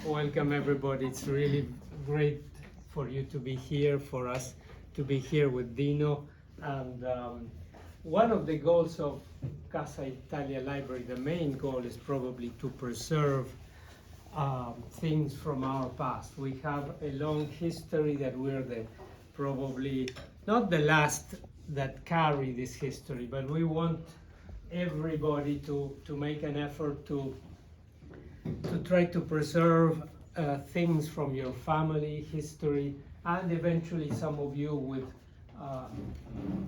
Welcome everybody. It's really great for you to be here, for us to be here with Dino. And one of the goals of Casa Italia Library, the main goal is probably to preserve things from our past. We have a long history that we're probably not the last that carry this history, but we want everybody to make an effort to try to preserve things from your family history, and eventually some of you with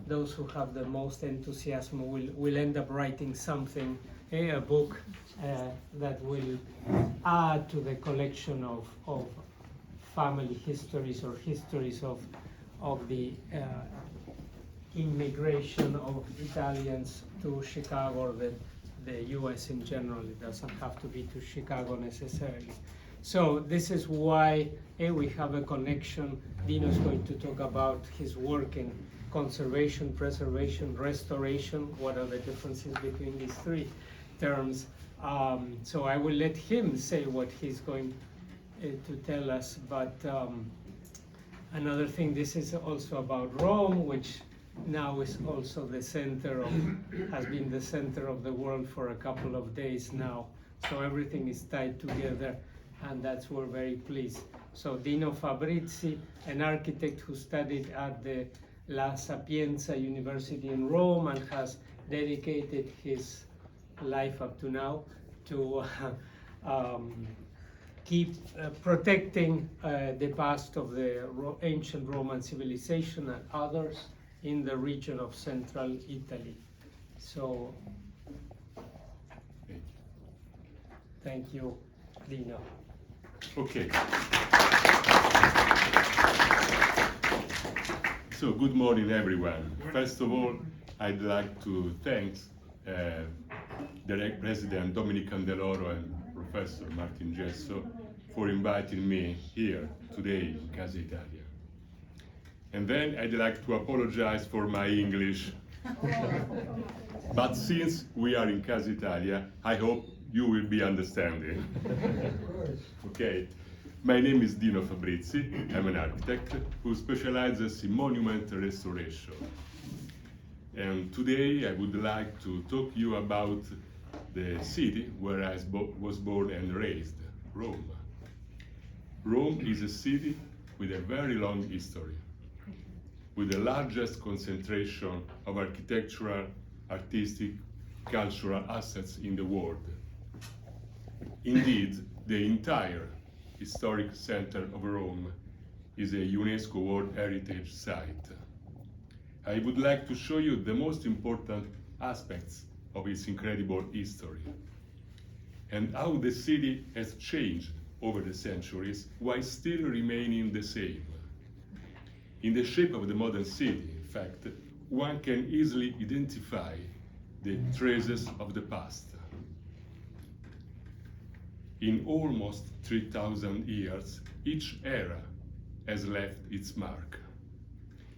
those who have the most enthusiasm will end up writing something, a book that will add to the collection of family histories or histories of the immigration of Italians to Chicago or the US in general. It doesn't have to be to Chicago necessarily. So this is why we have a connection. Dino is going to talk about his work in conservation, preservation, restoration. What are the differences between these three terms? So I will let him say what he's going to tell us. But another thing, this is also about Rome, which now is also the center of, has been the center of the world for a couple of days now. So everything is tied together, and that's we're very pleased. So Dino Fabrizi, an architect who studied at the La Sapienza University in Rome and has dedicated his life up to now to keep protecting the past of the ancient Roman civilization and others in the region of central Italy. So, thank you, Dino. Okay. So, good morning, everyone. First of all, I'd like to thank Direct President Dominic Candeloro and Professor Martin Gesso for inviting me here today in Casa Italia. And then I'd like to apologize for my English. But since we are in Casa Italia, I hope you will be understanding. Okay. My name is Dino Fabrizi. I'm an architect who specializes in monument restoration. And today I would like to talk to you about the city where I was born and raised, Rome. Rome is a city with a very long history, with the largest concentration of architectural, artistic, cultural assets in the world. Indeed, the entire historic center of Rome is a UNESCO World Heritage Site. I would like to show you the most important aspects of its incredible history and how the city has changed over the centuries while still remaining the same. In the shape of the modern city, in fact, one can easily identify the traces of the past. In almost 3,000 years, each era has left its mark.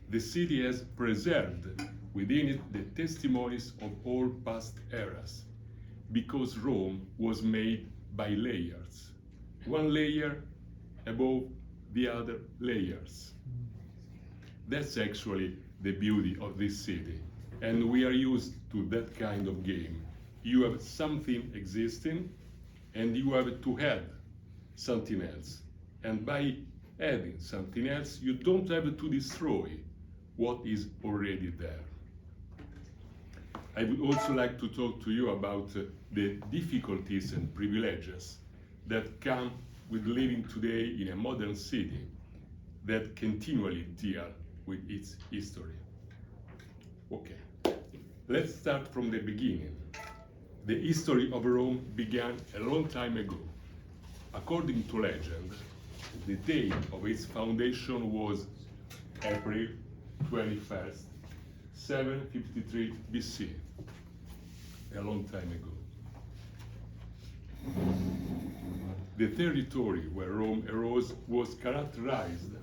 The city has preserved within it the testimonies of all past eras, because Rome was made by layers, one layer above the other layers. That's actually the beauty of this city, and we are used to that kind of game. You have something existing, and you have to add something else. And by adding something else, you don't have to destroy what is already there. I would also like to talk to you about the difficulties and privileges that come with living today in a modern city that continually deal with its history. Okay, let's start from the beginning. The history of Rome began a long time ago. According to legend, the date of its foundation was April 21st, 753 BC, a long time ago. The territory where Rome arose was characterized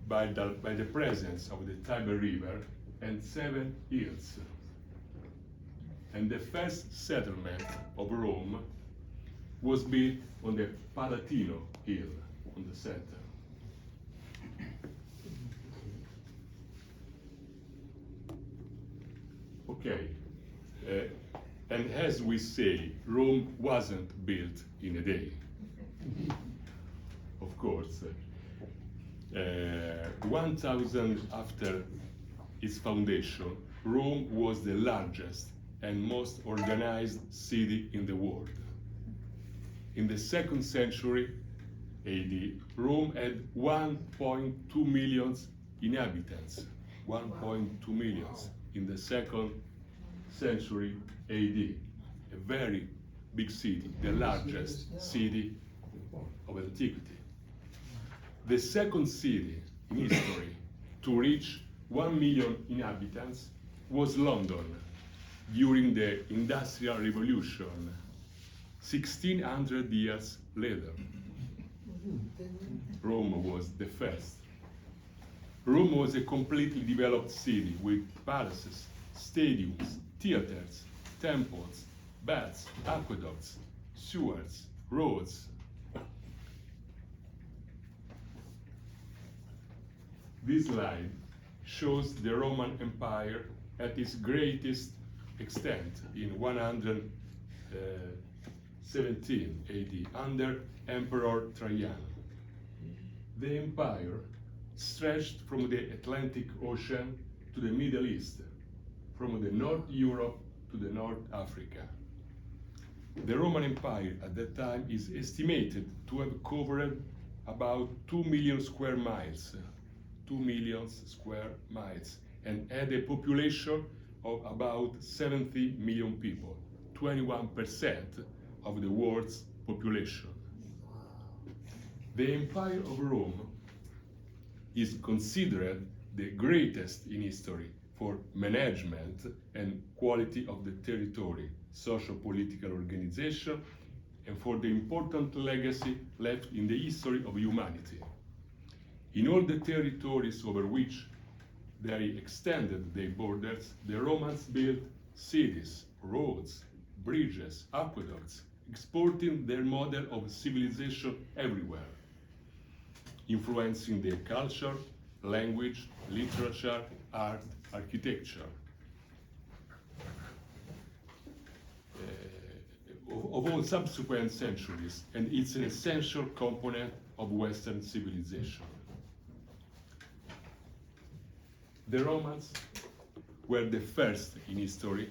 by the presence of the Tiber River and 7 hills. And the first settlement of Rome was built on the Palatino hill on the center. Okay, and as we say, Rome wasn't built in a day. Of course, 1000 after its foundation, Rome was the largest and most organized city in the world. In the 2nd century AD, Rome had 1.2 million inhabitants. 1.2 million in the 2nd century AD. A very big city, the largest city of antiquity. The 2nd city in history to reach 1 million inhabitants was London during the Industrial Revolution, 1600 years later. Rome was the first. Rome was a completely developed city with palaces, stadiums, theaters, temples, baths, aqueducts, sewers, roads. This slide shows the Roman Empire at its greatest extent in 117 AD under Emperor Trajan. The empire stretched from the Atlantic Ocean to the Middle East, from the North Europe to the North Africa. The Roman Empire at that time is estimated to have covered about 2 million square miles, 2 million square miles, and had a population of about 70 million people, 21% of the world's population. The Empire of Rome is considered the greatest in history for management and quality of the territory, socio-political organization, and for the important legacy left in the history of humanity. In all the territories over which they extended their borders, the Romans built cities, roads, bridges, aqueducts, exporting their model of civilization everywhere, influencing their culture, language, literature, art, architecture. Of all subsequent centuries, and it's an essential component of Western civilization. The Romans were the first in history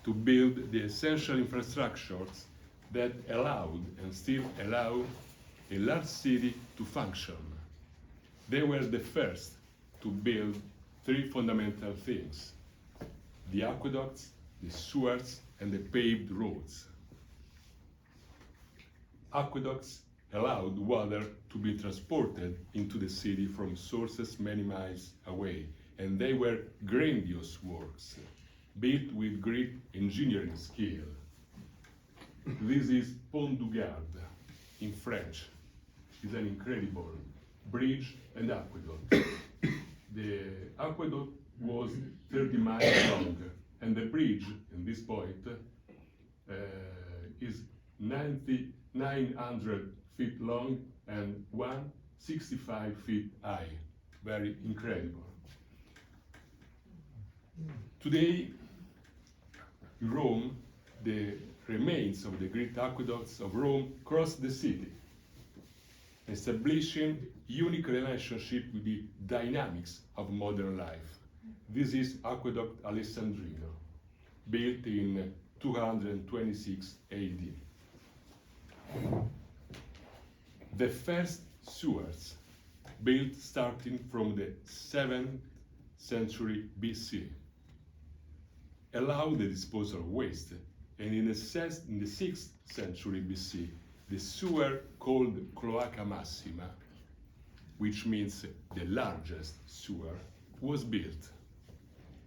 to build the essential infrastructures that allowed and still allow a large city to function. They were the first to build 3 fundamental things: the aqueducts, the sewers, and the paved roads. Aqueducts allowed water to be transported into the city from sources many miles away, and they were grandiose works, built with great engineering skill. This is Pont du Gard in French. It's an incredible bridge and aqueduct. The aqueduct was 30 miles long, and the bridge, in this point, is 900 feet long and 165 feet high. Very incredible. Today, in Rome, the remains of the great aqueducts of Rome cross the city, establishing unique relationship with the dynamics of modern life. This is Aqueduct Alessandrino, built in 226 AD. The first sewers, built starting from the 7th century BC, allowed the disposal of waste, and in the 6th century BC, the sewer called Cloaca Massima, which means the largest sewer, was built.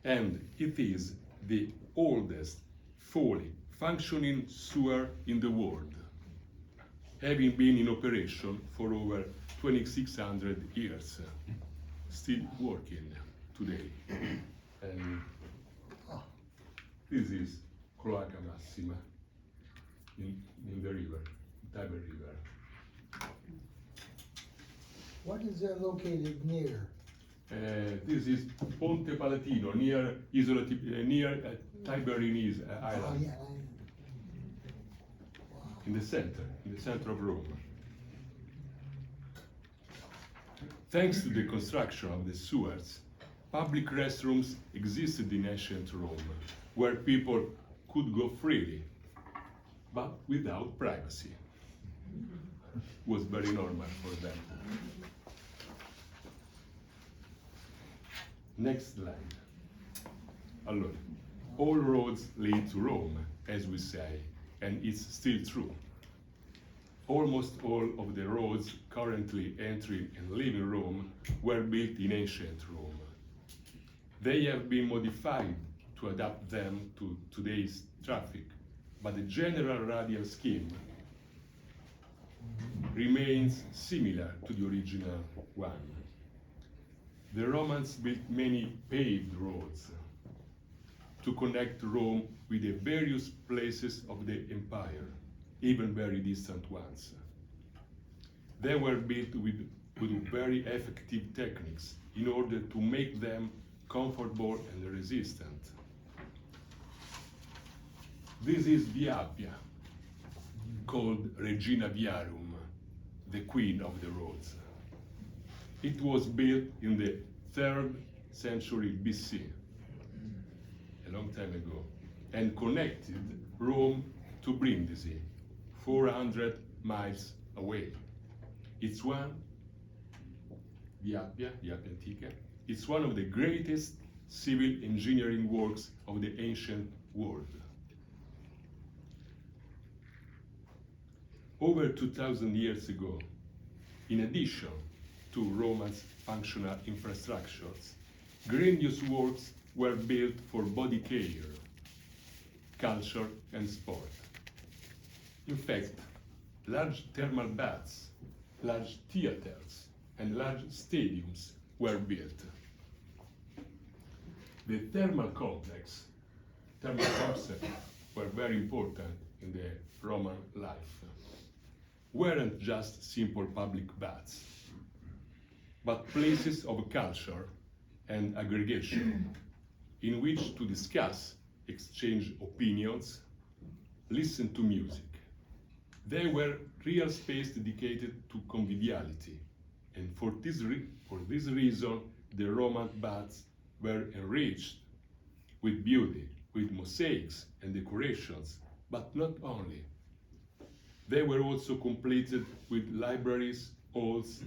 And it is the oldest fully functioning sewer in the world, having been in operation for over 2,600 years, still working today. And this is Cloaca Massima in the river, Tiber River. What is that located near? This is Ponte Palatino, near Tiberine Oh, Island, yeah. in the center of Rome. Thanks to the construction of the sewers, public restrooms existed in ancient Rome, where people could go freely, but without privacy. Was very normal for them. Next slide. Allora, all roads lead to Rome, as we say, and it's still true. Almost all of the roads currently entering and leaving Rome were built in ancient Rome. They have been modified to adapt them to today's traffic, but the general radial scheme remains similar to the original one. The Romans built many paved roads to connect Rome with the various places of the empire, even very distant ones. They were built with very effective techniques in order to make them comfortable and resistant. This is Via Appia, called Regina Viarum, the queen of the roads. It was built in the 3rd century BC, a long time ago, and connected Rome to Brindisi, 400 miles away. It's one, Via Appia Antica, it's one of the greatest civil engineering works of the ancient world. Over 2,000 years ago, in addition to Rome's functional infrastructures, grandiose works were built for body care, culture, and sport. In fact, large thermal baths, large theaters, and large stadiums were built. The thermal complexes were very important in the Roman life. Weren't just simple public baths, but places of culture and aggregation in which to discuss, exchange opinions, listen to music. They were real space dedicated to conviviality, and for this reason, the Roman baths were enriched with beauty, with mosaics and decorations, but not only. They were also completed with libraries, halls,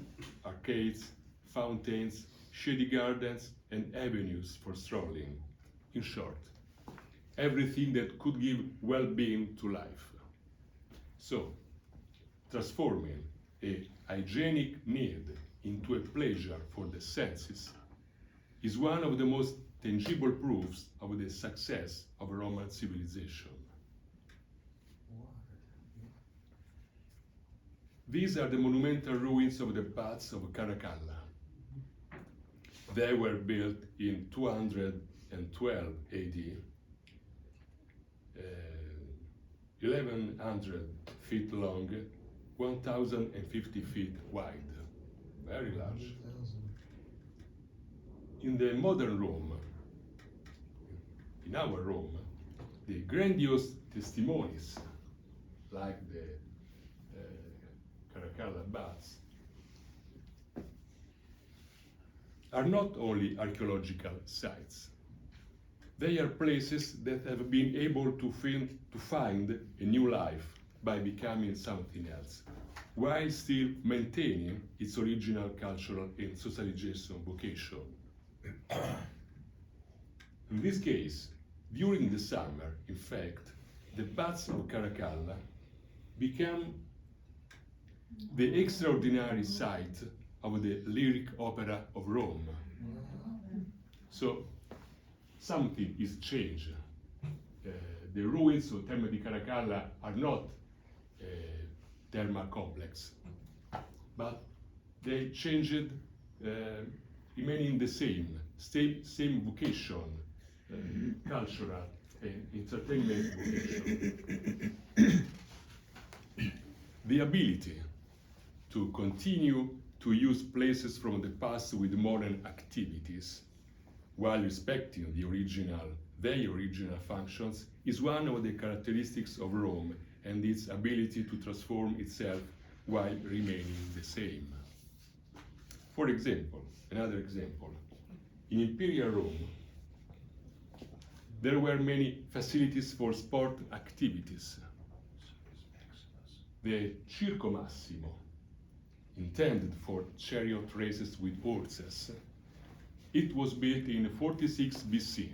arcades, fountains, shady gardens, and avenues for strolling. In short, everything that could give well-being to life. So, transforming a hygienic need into a pleasure for the senses is one of the most tangible proofs of the success of Roman civilization. These are the monumental ruins of the baths of Caracalla. They were built in 212 AD, 1,100 feet long, 1,050 feet wide, very large. In the modern Rome, in our Rome, the grandiose testimonies, like the Caracalla baths, are not only archaeological sites. They are places that have been able to find a new life by becoming something else, while still maintaining its original cultural and socialization vocation. In this case, during the summer, in fact, the baths of Caracalla became the extraordinary site of the lyric opera of Rome. So something is changed. The ruins of Terme di Caracalla are not a thermal complex, but they changed, remaining the same vocation, cultural and entertainment vocation. the ability to continue to use places from the past with modern activities while respecting their original functions is one of the characteristics of Rome and its ability to transform itself while remaining the same. For example, another example, in Imperial Rome, there were many facilities for sport activities. The Circo Massimo, intended for chariot races with horses, it was built in 46 BC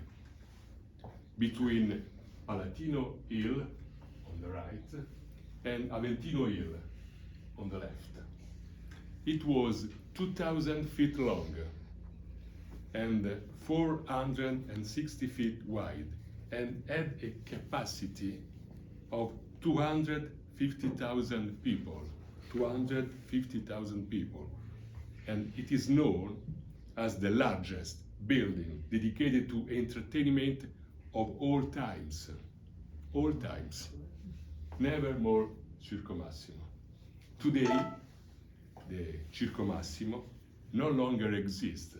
between Palatino Hill on the right and Aventino Hill on the left. It was 2,000 feet long and 460 feet wide and had a capacity of 250,000 people. 250,000 people. And it is known as the largest building dedicated to entertainment of all times. All times. Never more Circo Massimo. Today, the Circo Massimo no longer exists,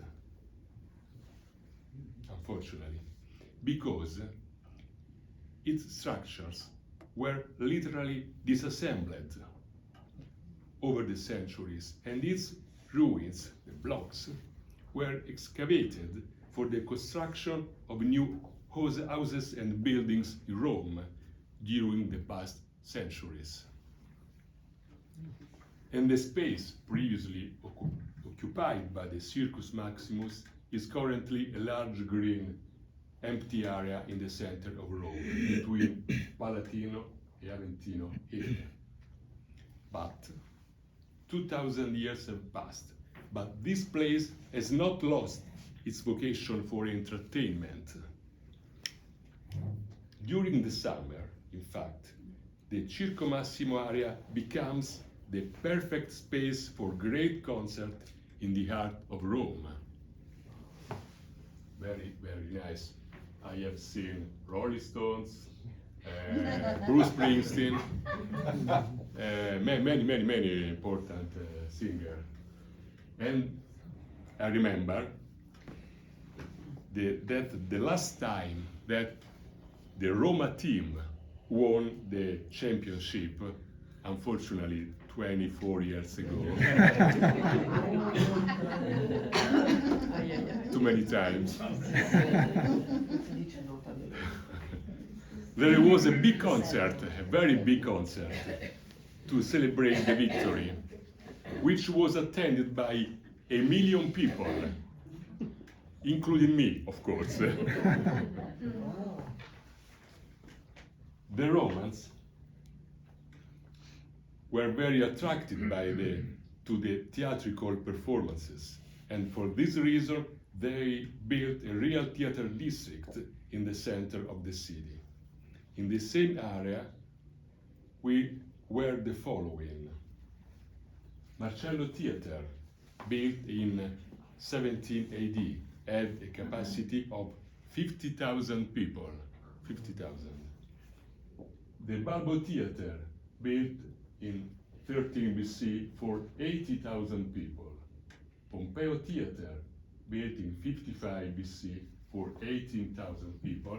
unfortunately, because its structures were literally disassembled over the centuries, and its ruins, the blocks, were excavated for the construction of new houses and buildings in Rome during the past centuries. And the space previously occupied by the Circus Maximus is currently a large green, empty area in the center of Rome, between Palatino and Aventino Hill. But 2,000 years have passed, but this place has not lost its vocation for entertainment. During the summer, in fact, the Circo Massimo area becomes the perfect space for great concert in the heart of Rome. Very, very nice. I have seen Rolling Stones, Bruce Springsteen, many important singers. And I remember that the last time that the Roma team won the championship, unfortunately 24 years ago. Too many times. There was a big concert, a very big concert, to celebrate the victory, which was attended by 1 million people, including me, of course. The Romans were very attracted to the theatrical performances, and for this reason they built a real theater district in the center of the city. In the same area were the following: Marcello Theater, built in 17 AD, had a capacity of 50,000 people. 50,000. The Balbo Theater, built in 13 BC for 80,000 people. Pompeo Theater, built in 55 BC for 18,000 people.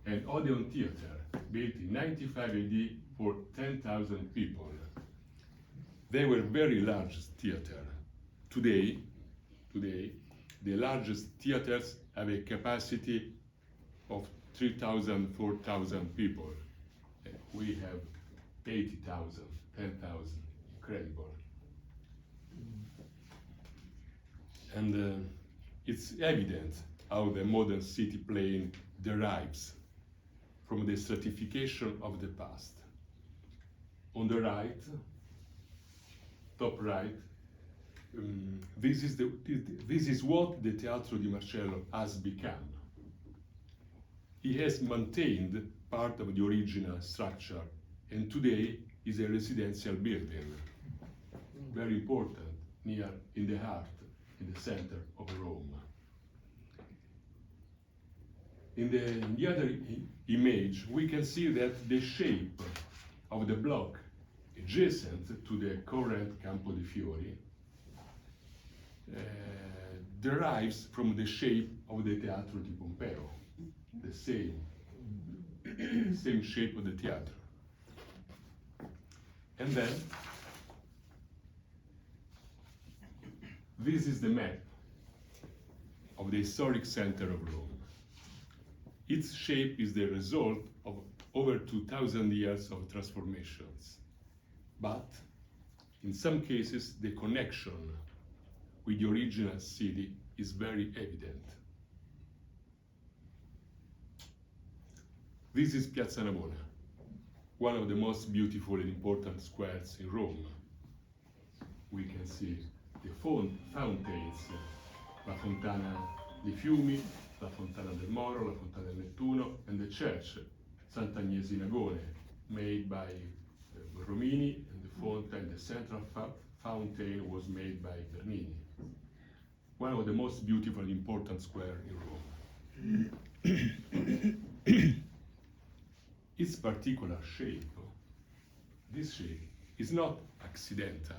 And Odeon Theater, built in 95 AD for 10,000 people. They were very large theaters. Today, the largest theaters have a capacity of 3,000, 4,000 people. We have 80,000, 10,000, incredible. And it's evident how the modern city plan derives from the stratification of the past. On the right, top right, this is what the Teatro di Marcello has become. He has maintained part of the original structure, and today is a residential building, very important, in the heart, in the center of Rome. In the other image, we can see that the shape of the block, a adjacent to the current Campo dei Fiori, derives from the shape of the Teatro di Pompeo, the same shape of the theater. And then, this is the map of the historic center of Rome. Its shape is the result of over 2,000 years of transformations. But, in some cases, the connection with the original city is very evident. This is Piazza Navona, one of the most beautiful and important squares in Rome. We can see the fountains, la Fontana dei Fiumi, la Fontana del Moro, la Fontana del Nettuno, and the church, Sant'Agnese in Agone, made by Romini, and the central fountain was made by Bernini. One of the most beautiful and important squares in Rome. Its particular shape, this shape, is not accidental,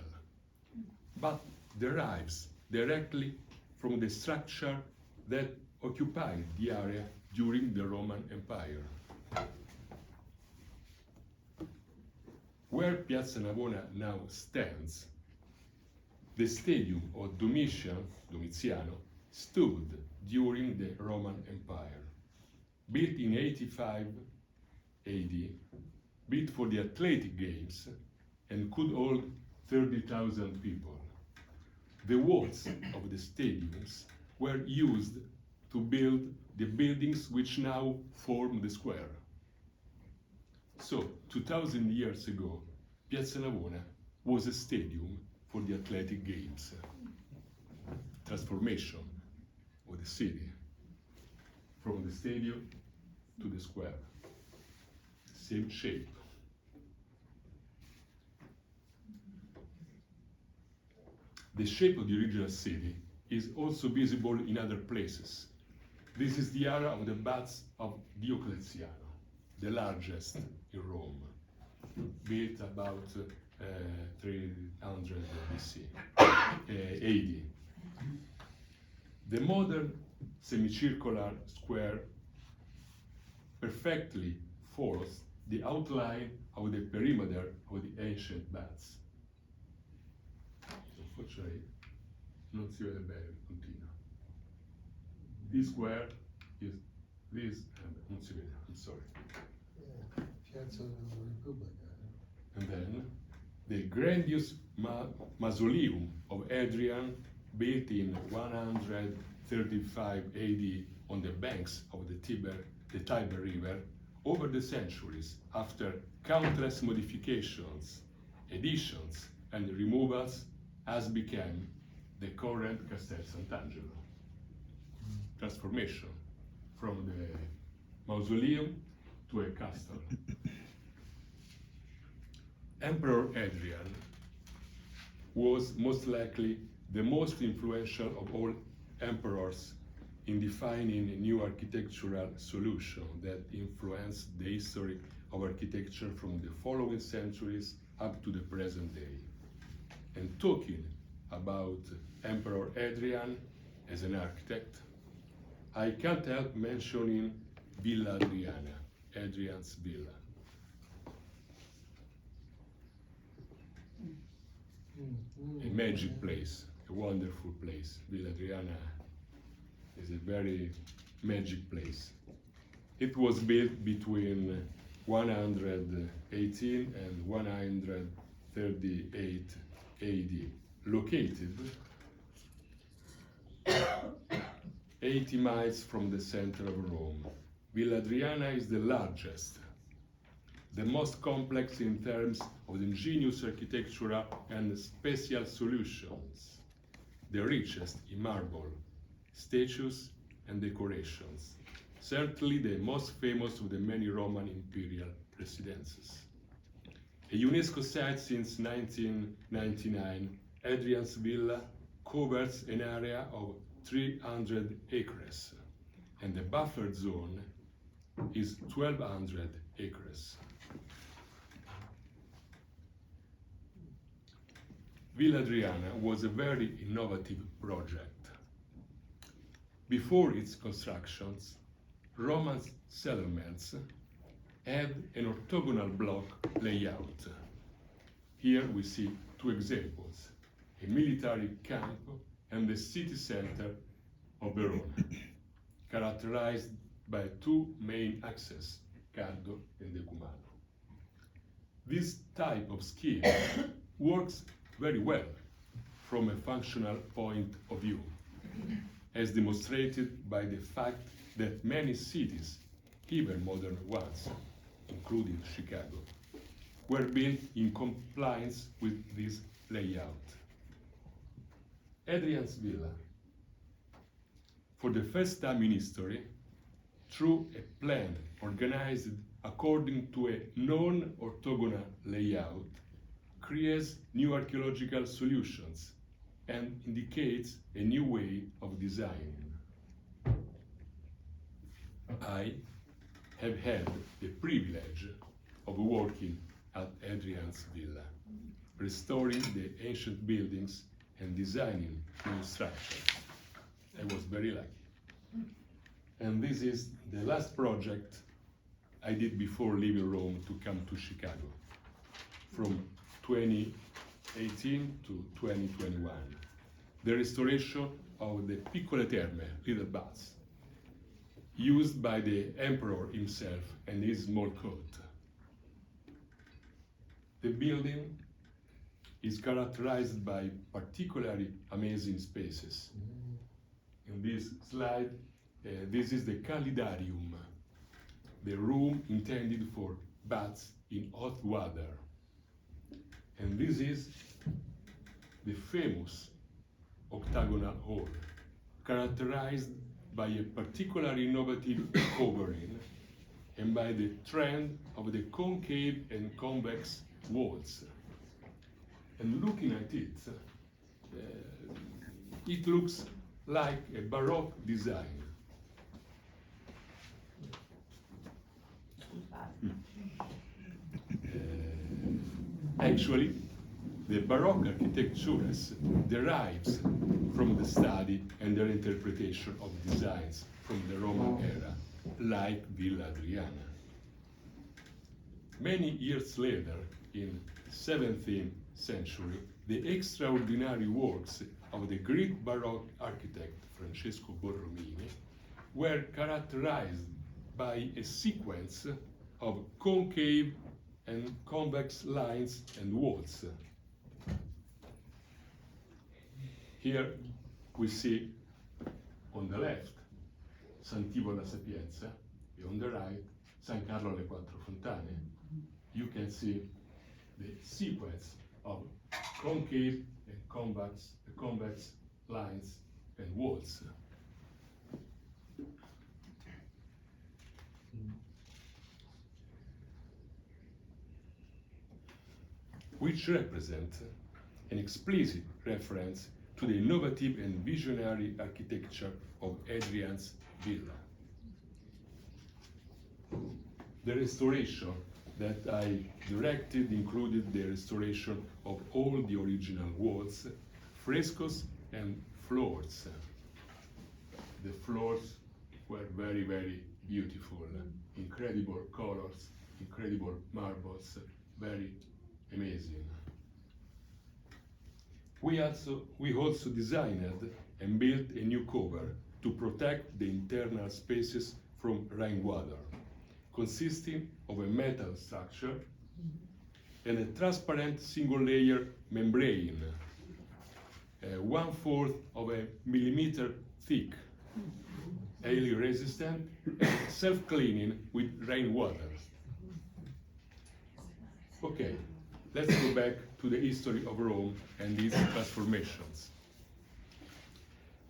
but derives directly from the structure that occupied the area during the Roman Empire. Where Piazza Navona now stands, the stadium of Domitiano stood during the Roman Empire. Built in 85 AD, built for the athletic games, and could hold 30,000 people. The walls of the stadiums were used to build the buildings which now form the square. So, 2,000 years ago, Piazza Navona was a stadium for the athletic games. Transformation of the city from the stadium to the square. Same shape. The shape of the original city is also visible in other places. This is the area of the baths of Diocletiano, the largest in Rome, built about 300 BC, AD. The modern semicircular square perfectly follows the outline of the perimeter of the ancient baths. Unfortunately, non si vede bene, continua. This square is this, non si vede, I'm sorry. Piazza della Repubblica. And then the grandiose mausoleum of Hadrian, built in 135 AD on the banks of the Tiber River, over the centuries, after countless modifications, additions, and removals, has become the current Castel Sant'Angelo. Transformation from the mausoleum to a castle. Emperor Hadrian was most likely the most influential of all emperors in defining a new architectural solution that influenced the history of architecture from the following centuries up to the present day. And talking about Emperor Hadrian as an architect, I can't help mentioning Villa Adriana, Hadrian's villa. A magic place, a wonderful place. Villa Adriana is a very magic place. It was built between 118 and 138 AD, located 80 miles from the center of Rome. Villa Adriana is the largest, the most complex in terms of ingenious architectural and spatial solutions, the richest in marble, statues, and decorations, certainly the most famous of the many Roman imperial residences. A UNESCO site since 1999, Hadrian's Villa covers an area of 300 acres, and the buffer zone is 1,200 acres. Villa Adriana was a very innovative project. Before its constructions, Roman settlements had an orthogonal block layout. Here we see two examples, a military camp and the city center of Verona, characterized by two main axes, Cardo and Decumano. This type of scheme works very well from a functional point of view, as demonstrated by the fact that many cities, even modern ones, including Chicago, were built in compliance with this layout. Hadrian's villa, for the first time in history, through a plan organized according to a non-orthogonal layout, creates new archaeological solutions and indicates a new way of designing. I have had the privilege of working at Hadrian's villa, restoring the ancient buildings and designing new structures. I was very lucky. And this is the last project I did before leaving Rome to come to Chicago, from 2018 to 2021. The restoration of the Piccole Terme, little baths, used by the emperor himself and his small court. The building is characterized by particularly amazing spaces. In this slide, this is the Calidarium, the room intended for baths in hot water. And this is the famous octagonal hall, characterized by a particularly innovative covering and by the trend of the concave and convex walls. And looking at it, it looks like a Baroque design. Actually, the Baroque architectures derives from the study and their interpretation of designs from the Roman era, like Villa Adriana. Many years later, in the 17th century, the extraordinary works of the Greek Baroque architect Francesco Borromini were characterized by a sequence of concave and convex lines and walls. Here we see on the left Sant'Ivo la Sapienza, and on the right San Carlo alle Quattro Fontane. You can see the sequence of concave and convex lines and walls. Which represent an explicit reference to the innovative and visionary architecture of Hadrian's villa. The restoration that I directed included the restoration of all the original walls, frescoes, and floors. The floors were very, very beautiful, incredible colors, incredible marbles, very amazing. We also designed and built a new cover to protect the internal spaces from rainwater, consisting of a metal structure and a transparent single-layer membrane, 1/4 of a millimeter thick, highly resistant, and self-cleaning with rainwater. Okay, let's go back to the history of Rome and its transformations.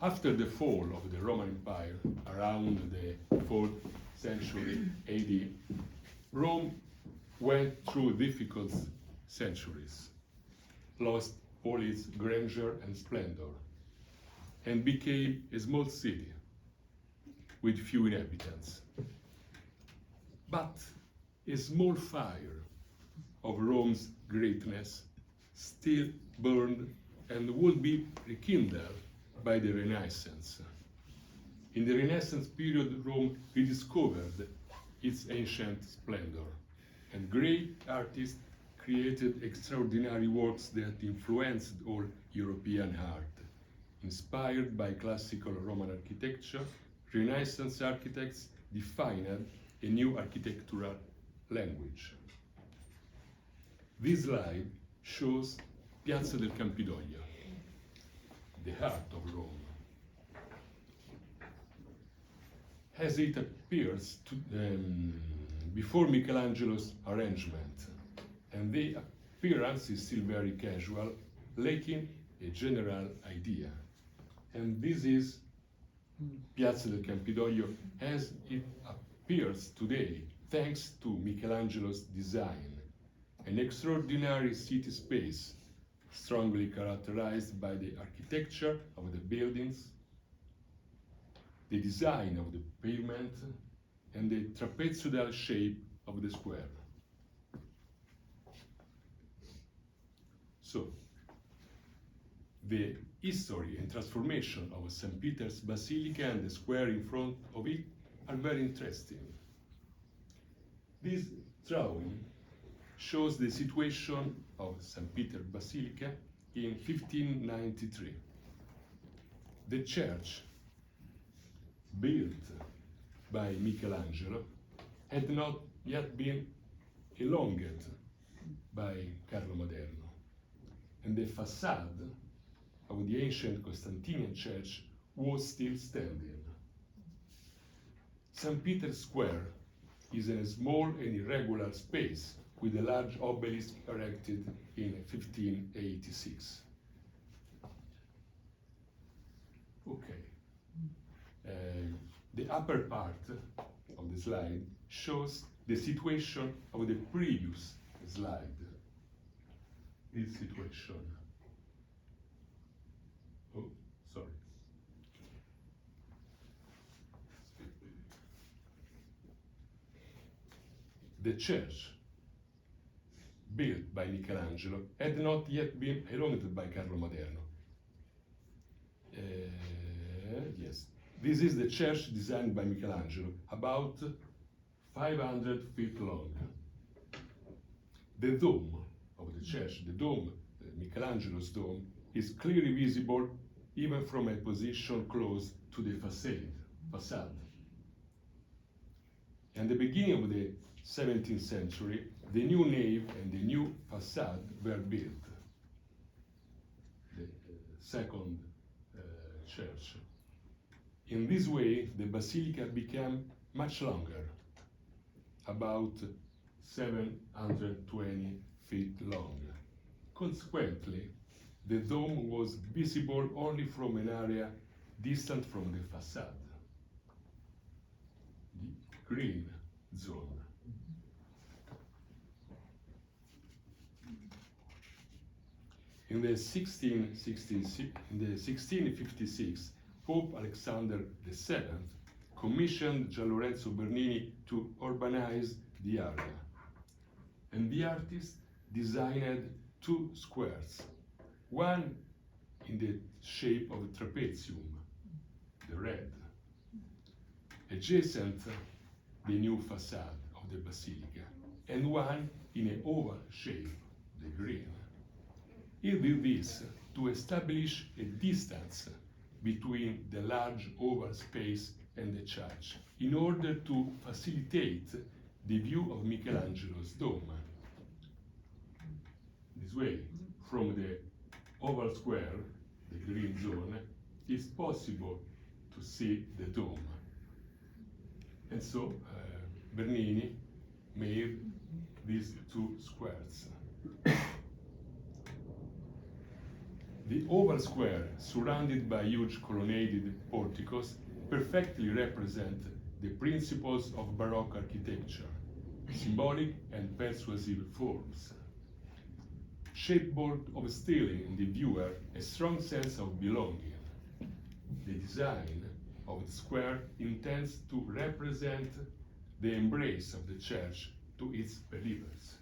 After the fall of the Roman Empire around the 4th century AD, Rome went through difficult centuries, lost all its grandeur and splendor, and became a small city with few inhabitants. But a small fire of Rome's greatness still burned and would be rekindled by the Renaissance. In the Renaissance period, Rome rediscovered its ancient splendor, and great artists created extraordinary works that influenced all European art. Inspired by classical Roman architecture, Renaissance architects defined a new architectural language. This slide shows Piazza del Campidoglio, the heart of Rome. As it appears before Michelangelo's arrangement, and the appearance is still very casual, lacking a general idea. And this is Piazza del Campidoglio as it appears today, thanks to Michelangelo's design, an extraordinary city space, strongly characterized by the architecture of the buildings, the design of the pavement, and the trapezoidal shape of the square. So, the history and transformation of St. Peter's Basilica and the square in front of it are very interesting. This drawing shows the situation of St. Peter's Basilica in 1593. The church, built by Michelangelo, had not yet been elongated by Carlo Maderno, and the facade of the ancient Constantinian church was still standing. St. Peter's Square is a small and irregular space with a large obelisk erected in 1586. Okay. The upper part of the slide shows the situation of the previous slide. This situation. Oh, sorry. The church, built by Michelangelo, had not yet been elongated by Carlo Maderno. Yes, this is the church designed by Michelangelo, about 500 feet long. The dome of the church, the dome, Michelangelo's dome, is clearly visible even from a position close to the facade. At the beginning of the 17th century, the new nave and the new facade were built. The second church. In this way, the basilica became much longer, about 720 feet long. Consequently, the dome was visible only from an area distant from the facade, the green zone. In the 1656, Pope Alexander VII commissioned Gian Lorenzo Bernini to urbanize the area, and the artist designed two squares, one in the shape of a trapezium, the red, adjacent the new facade of the basilica, and one in an oval shape, the green. He did this to establish a distance between the large oval space and the church, in order to facilitate the view of Michelangelo's dome. This way, from the oval square, the green zone, it's possible to see the dome. And so Bernini made these two squares. The oval square, surrounded by huge colonnaded porticos, perfectly represent the principles of Baroque architecture, symbolic and persuasive forms. Shapeboard of instilling in the viewer a strong sense of belonging. The design of the square intends to represent the embrace of the church to its believers.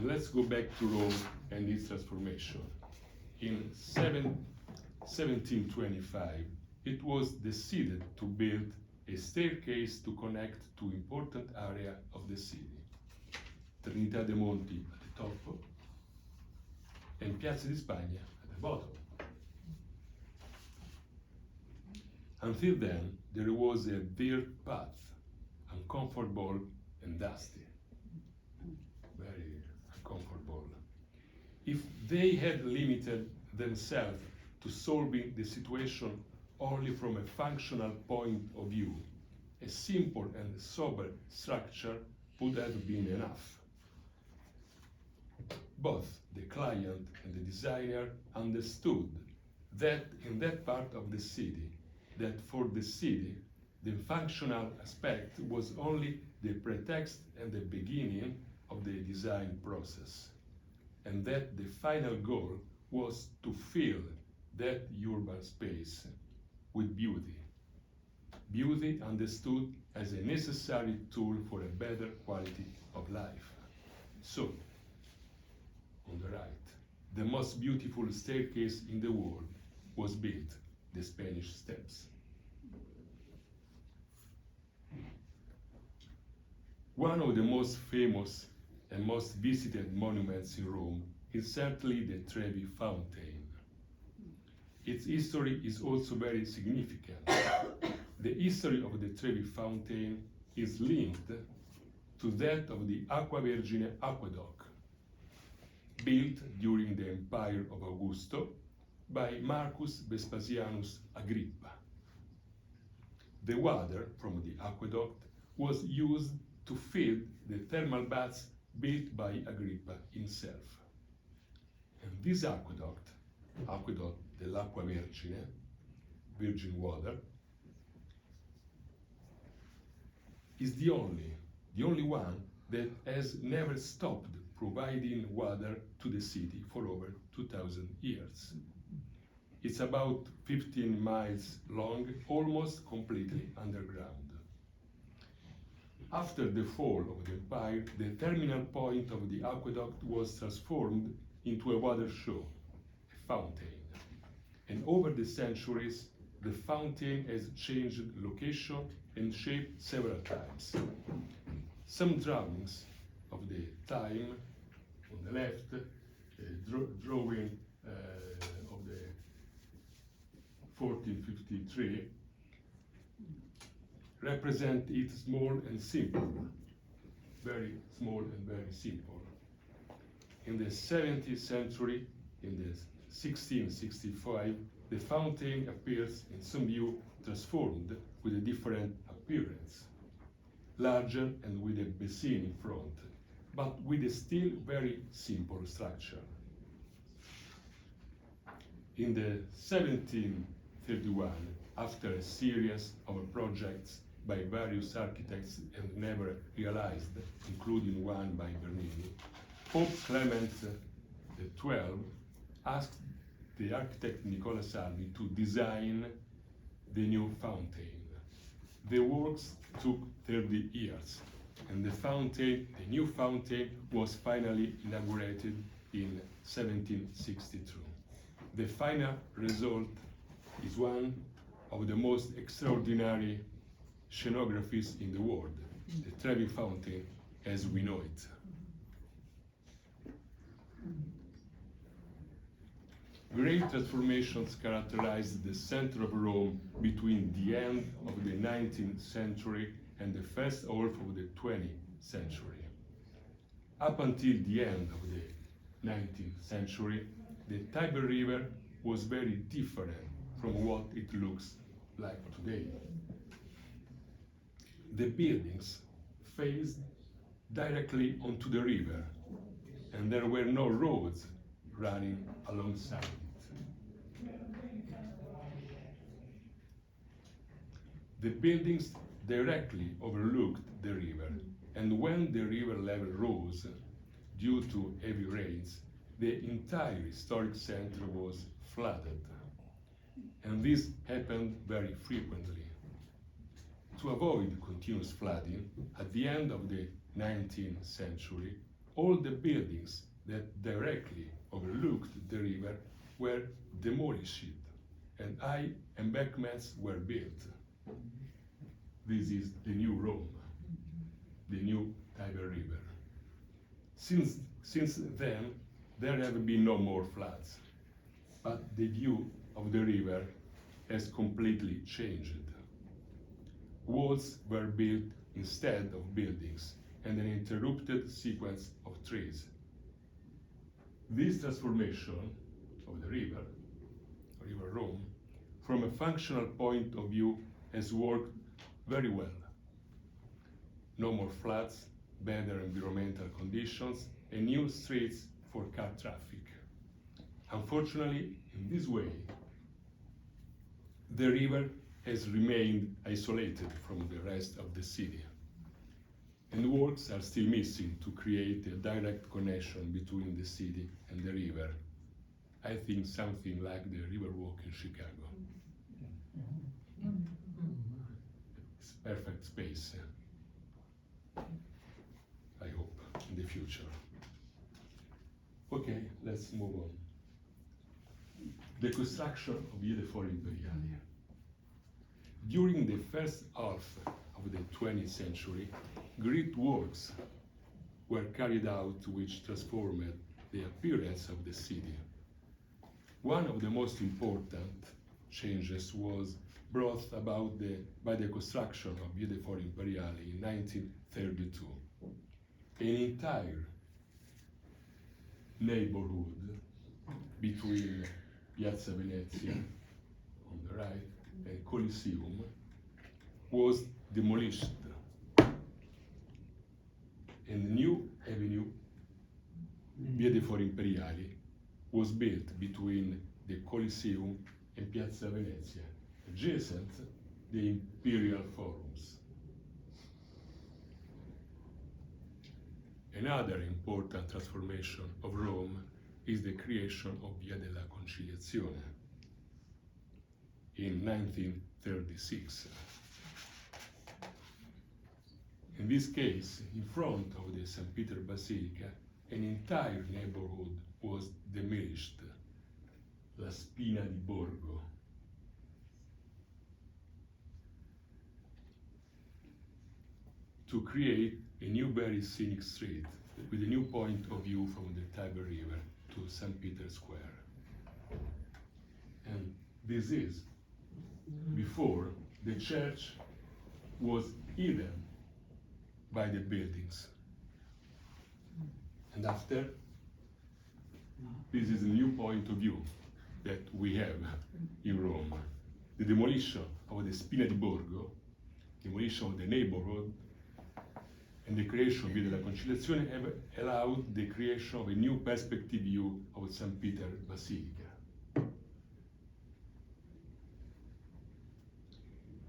Let's go back to Rome and its transformation. In 1725, it was decided to build a staircase to connect to important area of the city. Trinità dei Monti at the top and Piazza di Spagna at the bottom. Until then, there was a dirt path, uncomfortable and dusty. Very uncomfortable. If they had limited themselves to solving the situation only from a functional point of view, a simple and sober structure would have been enough. Both the client and the designer understood that in that part of the city, that for the city, the functional aspect was only the pretext and the beginning of the design process, and that the final goal was to fill that urban space with beauty. Beauty understood as a necessary tool for a better quality of life. So, on the right, the most beautiful staircase in the world was built, the Spanish Steps. One of the most famous and most visited monuments in Rome is certainly the Trevi Fountain. Its history is also very significant. The history of the Trevi Fountain is linked to that of the Aqua Vergine aqueduct, built during the empire of Augusto by Marcus Vespasianus Agrippa. The water from the aqueduct was used to feed the thermal baths built by Agrippa himself. And this aqueduct dell'Acqua Vergine, virgin water, is the only one that has never stopped providing water to the city for over 2,000 years. It's about 15 miles long, almost completely underground. After the fall of the empire, the terminal point of the aqueduct was transformed into a water show, a fountain. And over the centuries, the fountain has changed location and shape several times. Some drawings of the time, on the left, drawing of the 1453, represent it small and simple, very small and very simple. In the 17th century, in the 1665, the fountain appears in some view transformed with a different appearance, larger and with a basin in front, but with a still very simple structure. In the 1731, after a series of projects by various architects and never realized, including one by Bernini, Pope Clement XII asked the architect Nicola Salvi to design the new fountain. The works took 30 years, and the new fountain was finally inaugurated in 1762. The final result is one of the most extraordinary scenographies in the world, the Trevi Fountain as we know it. Great transformations characterized the center of Rome between the end of the 19th century and the first half of the 20th century. Up until the end of the 19th century, the Tiber River was very different from what it looks like today. The buildings faced directly onto the river, and there were no roads running alongside it. The buildings directly overlooked the river, and when the river level rose due to heavy rains, the entire historic center was flooded. And this happened very frequently. To avoid continuous flooding, at the end of the 19th century, all the buildings that directly overlooked the river were demolished and high embankments were built. This is the new Rome, the new Tiber River. Since then, there have been no more floods, but the view of the river has completely changed. Walls were built instead of buildings, and an interrupted sequence of trees. This transformation of the river Rome, from a functional point of view, has worked very well. No more floods, better environmental conditions, and new streets for car traffic. Unfortunately, in this way, the river has remained isolated from the rest of the city, and works are still missing to create a direct connection between the city and the river. I think something like the Riverwalk in Chicago. It's perfect space, I hope, in the future. Okay, let's move on. The construction of Via dei Fori Imperiali. During the first half of the 20th century, great works were carried out which transformed the appearance of the city. One of the most important changes was brought about by the construction of Via dei Fori Imperiali in 1932. An entire neighborhood between Piazza Venezia on the right and Coliseum was demolished, and the new avenue, Via dei Fori Imperiali, was built between the Coliseum and Piazza Venezia, adjacent the imperial forums. Another important transformation of Rome is the creation of Via della Conciliazione in 1936. In this case, in front of the St. Peter Basilica, an entire neighborhood was demolished, La Spina di Borgo. To create a new very scenic street with a new point of view from the Tiber River to St. Peter's Square. And this is before the church was hidden by the buildings. And after, this is a new point of view that we have in Rome. The demolition of the Spina di Borgo, demolition of the neighborhood, and the creation of Via della Conciliazione have allowed the creation of a new perspective view of St. Peter Basilica.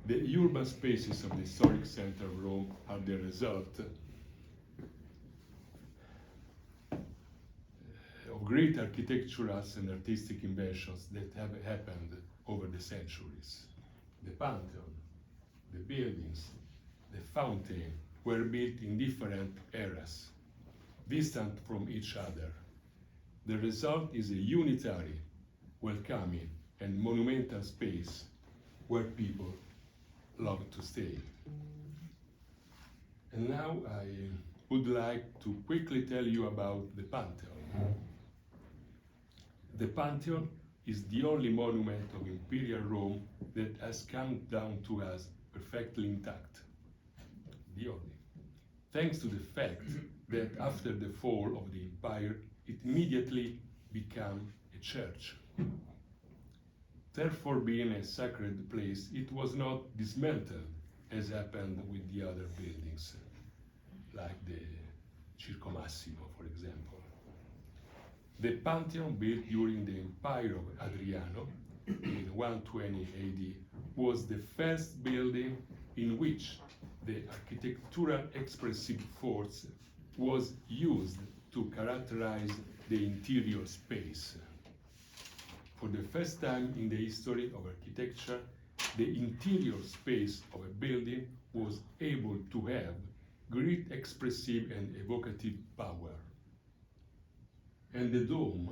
The urban spaces of the historic center of Rome are the result of great architectural and artistic inventions that have happened over the centuries. The Pantheon, the buildings, the fountain were built in different eras, distant from each other. The result is a unitary, welcoming, and monumental space where people love to stay. And now I would like to quickly tell you about the Pantheon. The Pantheon is the only monument of Imperial Rome that has come down to us perfectly intact. The only. Thanks to the fact that after the fall of the empire, it immediately became a church. Therefore, being a sacred place, it was not dismantled as happened with the other buildings, like the Circo Massimo, for example. The Pantheon, built during the empire of Hadriano in 120 AD, was the first building in which the architectural expressive force was used to characterize the interior space. For the first time in the history of architecture, the interior space of a building was able to have great expressive and evocative power. And the dome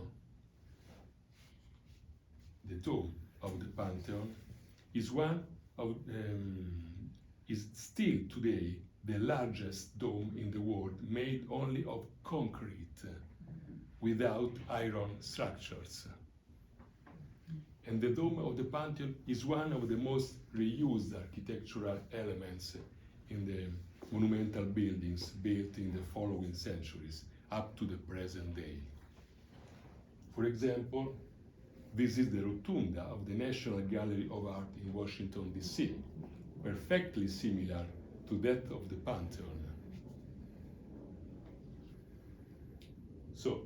of the Pantheon is is still today the largest dome in the world, made only of concrete, without iron structures. And the dome of the Pantheon is one of the most reused architectural elements in the monumental buildings built in the following centuries, up to the present day. For example, this is the rotunda of the National Gallery of Art in Washington, D.C., perfectly similar to that of the Pantheon. So,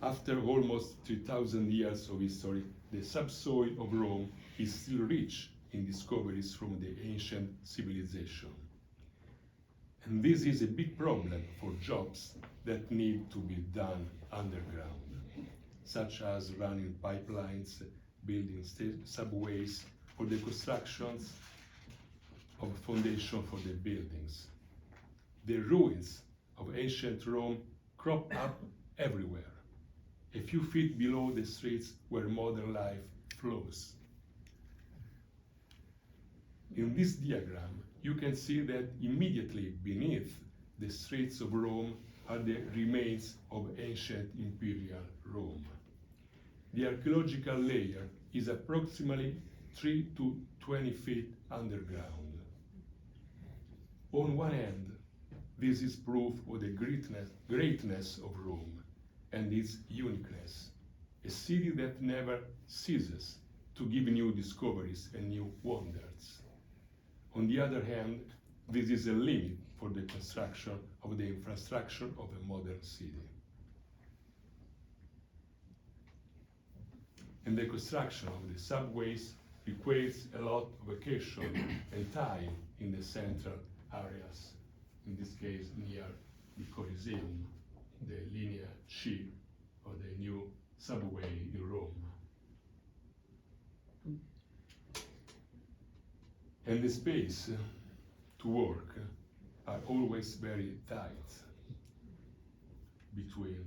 after almost 3,000 years of history, the subsoil of Rome is still rich in discoveries from the ancient civilization. And this is a big problem for jobs that need to be done underground, such as running pipelines, building subways, or the constructions of a foundation for the buildings. The ruins of ancient Rome crop up everywhere, a few feet below the streets where modern life flows. In this diagram, you can see that immediately beneath the streets of Rome are the remains of ancient imperial Rome. The archaeological layer is approximately 3 to 20 feet underground. On one end, this is proof of the greatness of Rome and its uniqueness, a city that never ceases to give new discoveries and new wonders. On the other hand, this is a limit for the construction of the infrastructure of a modern city. And the construction of the subways requires a lot of vacation and time in the central areas, in this case near the Colosseum, the Linea C, or the new subway in Rome. And the space to work are always very tight between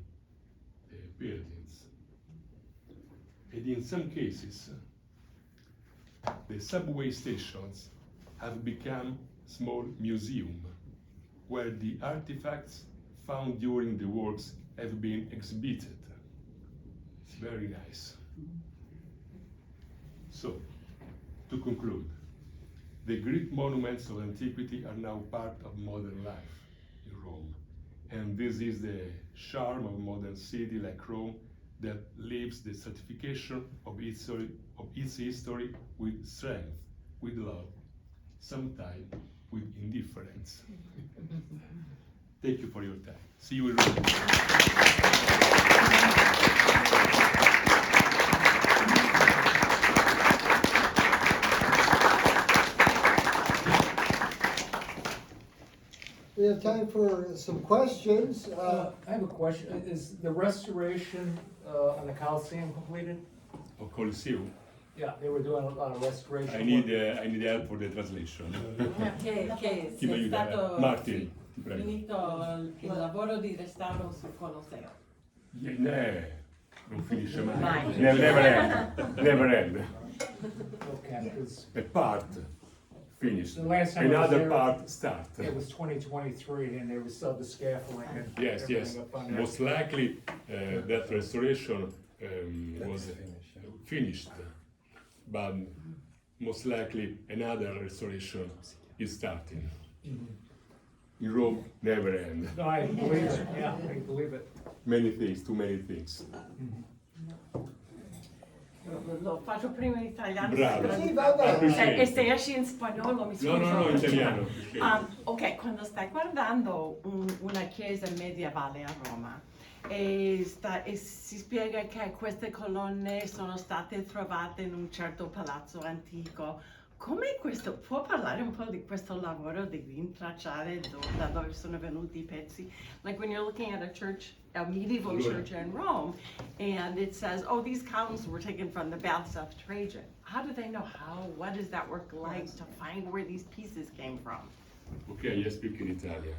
the buildings. And in some cases, the subway stations have become small museums where the artifacts found during the works have been exhibited. It's very nice. So, to conclude, the Greek monuments of antiquity are now part of modern life in Rome. And this is the charm of a modern city like Rome that lives the certification of its history with strength, with love, sometimes with indifference. Thank you for your time. See you in Rome. We have time for some questions. I have a question. Is the restoration on the Colosseum completed? Of Colosseum. Yeah, they were doing a lot of restoration. I need help for the translation. Che Chi mi sia aiuta? stato Martin, ti prego. finito il lavoro di restauro sul Colosseo. Non finisce mai. Mai. Never end. Never end. Okay, because A part finished. The last time I was Another there- part start. it was 2023 and they were still the scaffolding and Yes, everything up on there. Most likely that restoration was finished, but most likely another restoration is starting. In Rome, never end. No, I believe it, yeah, I believe it. Many things, too many things. Lo faccio prima in italiano. Bravo. Sì, vabbè. Appreciate. E se esci in spagnolo mi scuso. No, in italiano. Ok, quando stai guardando una chiesa medievale a Roma e si spiega che queste colonne sono state trovate in un certo palazzo antico, come questo, può parlare un po' di questo lavoro di rintracciare da dove sono venuti i pezzi? Like when you're looking at a church, a medieval church in Rome, and it says, oh, these columns were taken from the baths of Trajan. How do they know what is that work like to find where these pieces came from? Okay, I speak in Italian.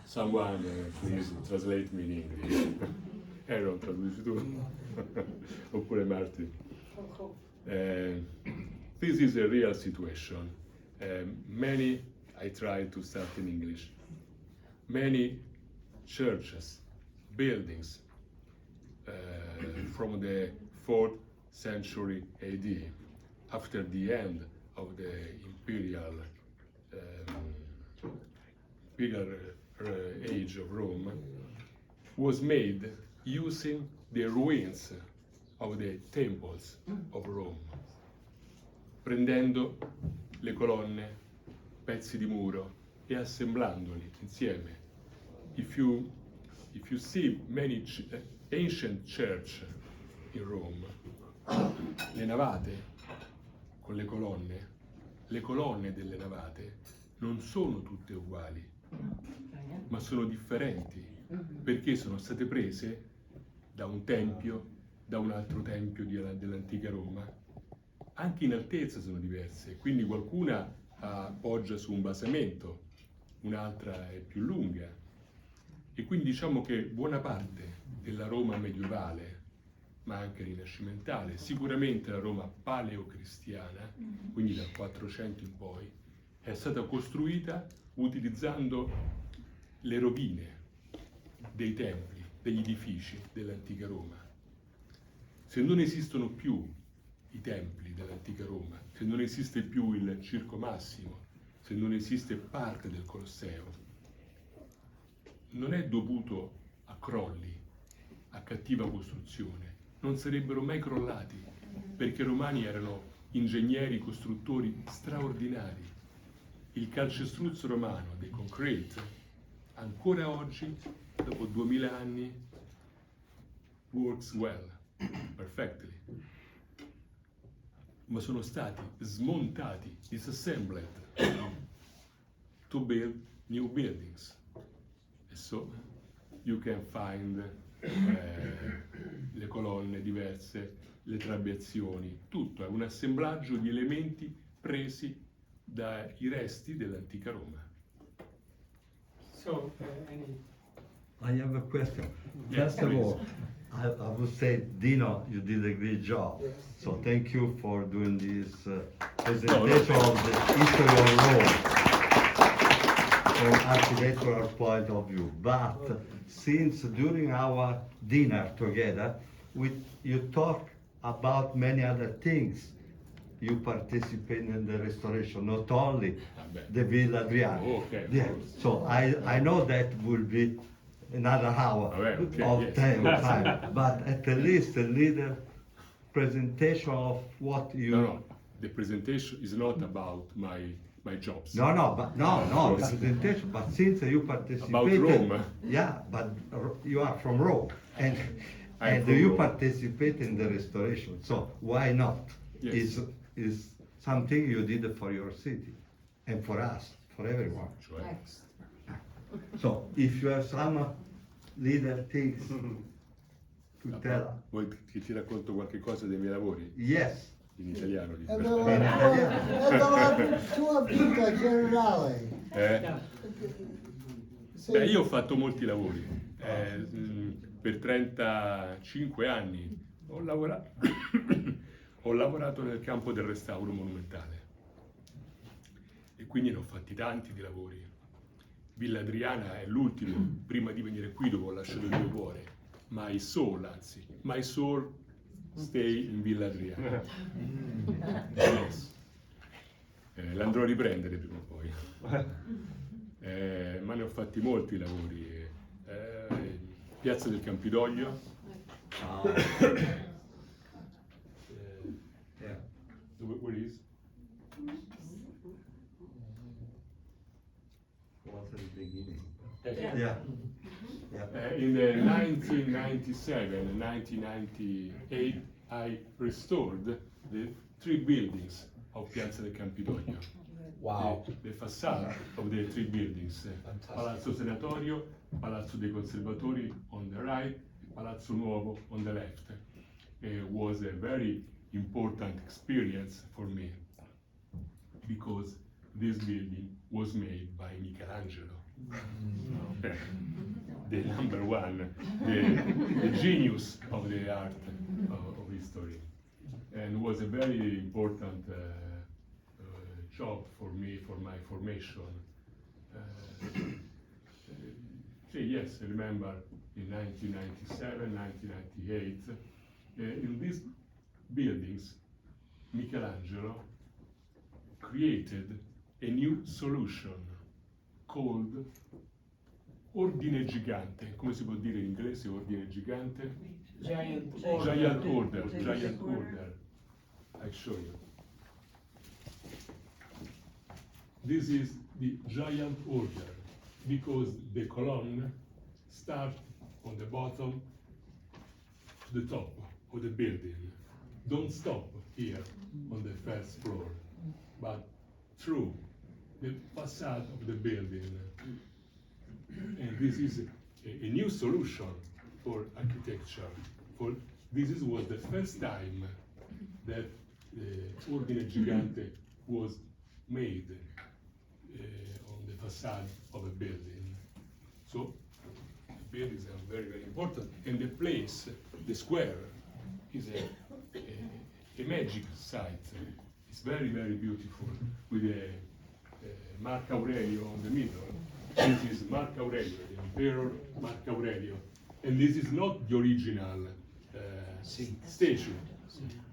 Someone please translate me in English. Aaron, traduci tu? Oppure Martin. This is a real situation. I try to start in English. Many churches, buildings from the 4th century AD, after the end of the imperial age of Rome, was made using the ruins of the temples of Rome, prendendo le colonne, pezzi di muro e assemblandoli insieme. If you see many ancient church in Rome, le navate con le colonne delle navate non sono tutte uguali, ma sono differenti perché sono state prese da un tempio, da un altro tempio dell'antica Roma. Anche in altezza sono diverse, quindi qualcuna appoggia su un basamento, un'altra è più lunga. E quindi diciamo che buona parte della Roma medievale, ma anche rinascimentale, sicuramente la Roma paleocristiana, quindi dal 400 in poi, è stata costruita utilizzando le rovine dei templi, degli edifici dell'antica Roma. Se non esistono più i templi dell'antica Roma, se non esiste più il Circo Massimo, se non esiste parte del Colosseo, non è dovuto a crolli, a cattiva costruzione, non sarebbero mai crollati, perché i romani erano ingegneri, costruttori straordinari. Il calcestruzzo romano dei concrete ancora oggi, dopo 2000 anni, works well, perfectly. Ma sono stati smontati, disassembled, to build new buildings. And so you can find le colonne diverse, le trabeazioni, tutto è un assemblaggio di elementi presi dai resti dell'antica Roma. So, I have a question. Yes, First of please. all, I would say, Dino, you did a great job. Yes. So thank you for doing this presentation of the history of Rome from architectural point of view. But since during our dinner together, you talk about many other things. You participate in the restoration, not only the Villa Hadrian. Okay. Yeah. So I know that will be another hour Okay, of yes. time, but at least a little presentation of what you. No, the presentation is not about my jobs. No, the presentation. But since you participated, About Rome. Yeah, but you are from Rome, and I'm from you Rome. participate in the restoration. So why not? Yes. Is something you did for your city, and for us, for everyone. Cioè, So if you have some little things to tell, vuoi che ti racconto qualche cosa dei miei lavori? yes. In italiano, dico. E la tua vita generale. Beh, io ho fatto molti lavori. Per 35 anni ho lavorato nel campo del restauro monumentale e quindi ne ho fatti tanti di lavori. Villa Hadriana è l'ultimo, prima di venire qui dove ho lasciato il mio cuore. My soul stay in Villa Hadriana. Yes. L'andrò a riprendere prima o poi. Ma ne ho fatti molti lavori. Piazza del Campidoglio. Where is? Was the beginning. Yeah. Yeah. In the 1997 and 1998, I restored the 3 buildings of Piazza del Campidoglio. Wow. The facade of the 3 buildings. Palazzo Senatorio, Palazzo dei Conservatori on the right, Palazzo Nuovo on the left. It was a very important experience for me because this building was made by Michelangelo. The number one, the genius of the art of history, and was a very important job for me, for my formation. Yes, I remember in 1997, 1998, in these buildings, Michelangelo created a new solution called ordine gigante. Come si può dire in inglese ordine gigante? Giant Giant order, giant order. I show you. This is the giant order because the column starts on the bottom to the top of the building. Don't stop here on the first floor, but through the facade of the building. And this is a new solution for architecture. Was the first time that ordine gigante was made on the facade of a building. So buildings are very, very important. And the place, the square, is a magic site. It's very, very beautiful with a Mark Aurelio on the middle. This is Mark Aurelio, the Emperor Mark Aurelio. And this is not the original statue,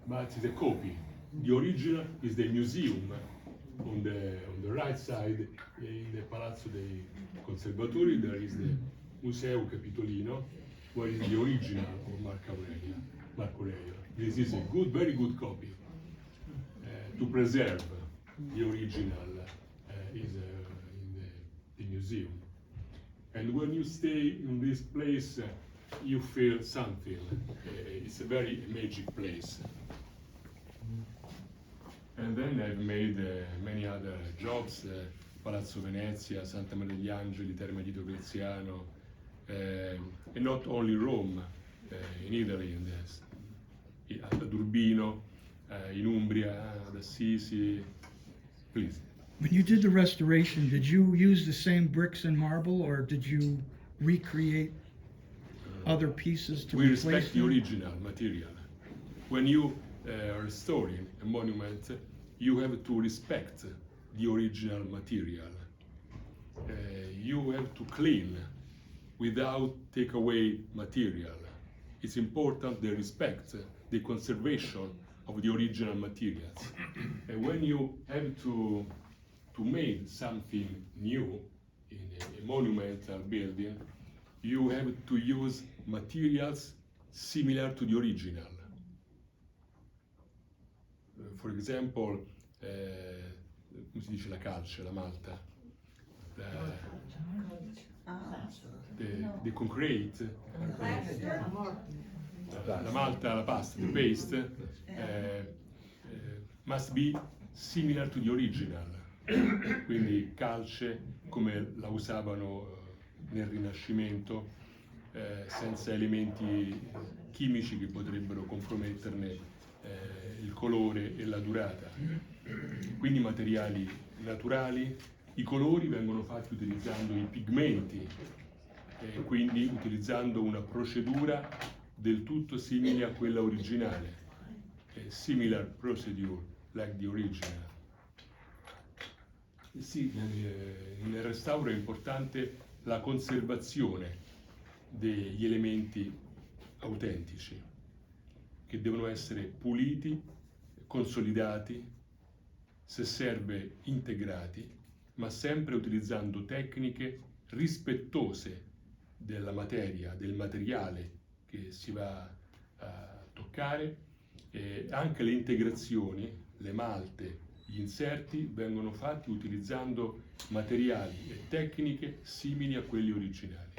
but it's a copy. The original is the museum on the right side in the Palazzo dei Conservatori. There is the Museo Capitolino, where is the original of Mark Aurelio. This is a good, very good copy. To preserve the original is in the museum. And when you stay in this place, you feel something. It's a very magic place. And then I've made many other jobs, Palazzo Venezia, Santa Maria degli Angeli, Terme di Diocletian, and not only Rome, in Italy, ad Urbino, in Umbria, ad Assisi. Please. When you did the restoration, did you use the same bricks and marble, or did you recreate other pieces to We replace respect the them? original material. When you are restoring a monument, you have to respect the original material. You have to clean without take away material. It's important the respect, the conservation of the original materials. And when you have to make something new in a monumental building, you have to use materials similar to the original. For example, come si dice la calce, la malta? The concrete, la malta, la pasta, the paste, must be similar to the original. Quindi calce come la usavano nel Rinascimento, senza elementi chimici che potrebbero comprometterne il colore e la durata. Quindi materiali naturali, i colori vengono fatti utilizzando i pigmenti, quindi utilizzando una procedura del tutto simile a quella originale, similar procedure like the original. Sì, nel restauro è importante la conservazione degli elementi autentici, che devono essere puliti, consolidati, se serve integrati, ma sempre utilizzando tecniche rispettose della materia, del materiale che si va a toccare, e anche le integrazioni, le malte, gli inserti vengono fatti utilizzando materiali e tecniche simili a quelli originali.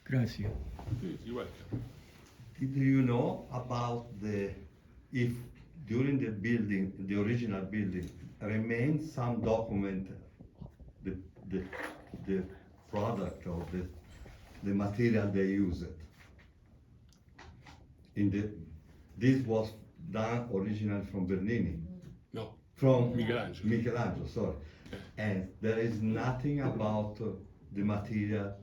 Grazie. You're welcome. Do you know about if during the building, the original building, remains some document, the product or the material they used? This was done originally from Bernini. No, From Michelangelo. Michelangelo, sorry. And there is nothing about the material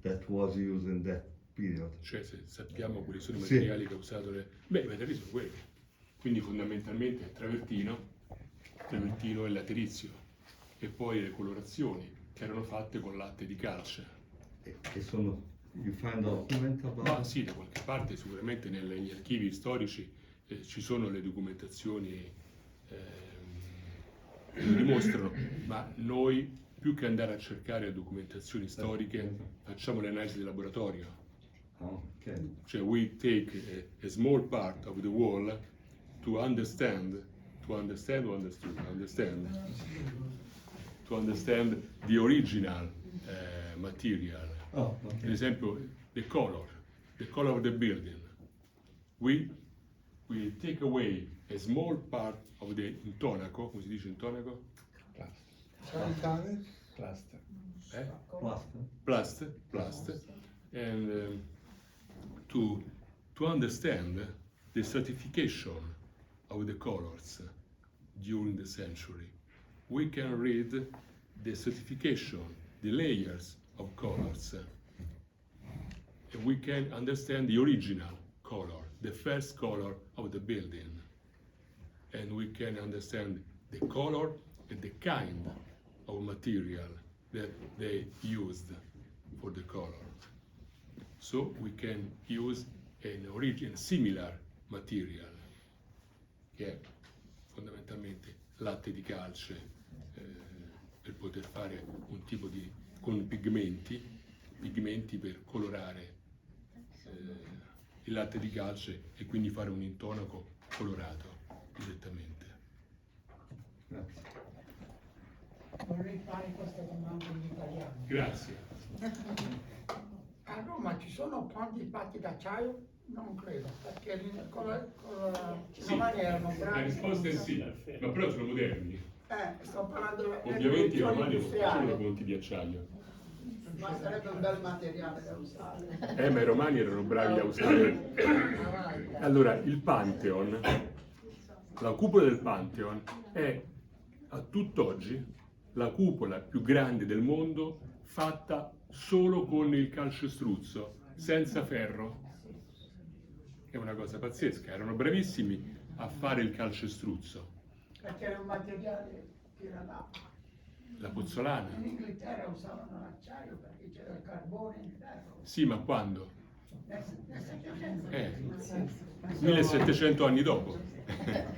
that was used in that period. Cioè, se sappiamo quali sono i Sì. materiali che ha usato Beh, i materiali sono quelli. Quindi fondamentalmente è travertino e laterizio. E poi le colorazioni che erano fatte con latte di calce. E sono, you find document about Ma it? sì, da qualche parte sicuramente negli archivi storici ci sono le documentazioni che lo dimostrano, ma noi più che andare a cercare documentazioni storiche facciamo le analisi di laboratorio. Oh, okay. Cioè we take a small part of the wall to understand the original material. Oh, Per okay. esempio the color of the building. We take away a small part of the intonaco, come si dice intonaco? Sometimes, Eh? Plaster. Plast, and to understand the stratification of the colors during the century, we can read the stratification, the layers of colors, and we can understand the original color, the first color of the building, and we can understand the color and the kind of material that they used for the color. So we can use an similar material, che è fondamentalmente latte di calce, per poter fare un tipo di, con pigmenti per colorare il latte di calce e quindi fare un intonaco colorato direttamente. Grazie. Vorrei fare questa domanda in italiano. Grazie. A Roma ci sono ponti fatti d'acciaio? Non credo, perché con la romani erano La bravi. risposta è sì, ma però sono moderni. Sto parlando della Ovviamente i rivoluzione romani non facevano industriale, ponti di acciaio. ma sarebbe un bel materiale da usare. Ma i romani erano bravi a usare. Allora, il Pantheon, la cupola del Pantheon è a tutt'oggi la cupola più grande del mondo fatta solo con il calcestruzzo, senza ferro. È una cosa pazzesca, erano bravissimi a fare il calcestruzzo. Perché era un materiale che era là. La pozzolana. In Inghilterra usavano l'acciaio perché c'era il carbone e il ferro. Sì, ma quando? Nel Settecento. 1700 anni dopo.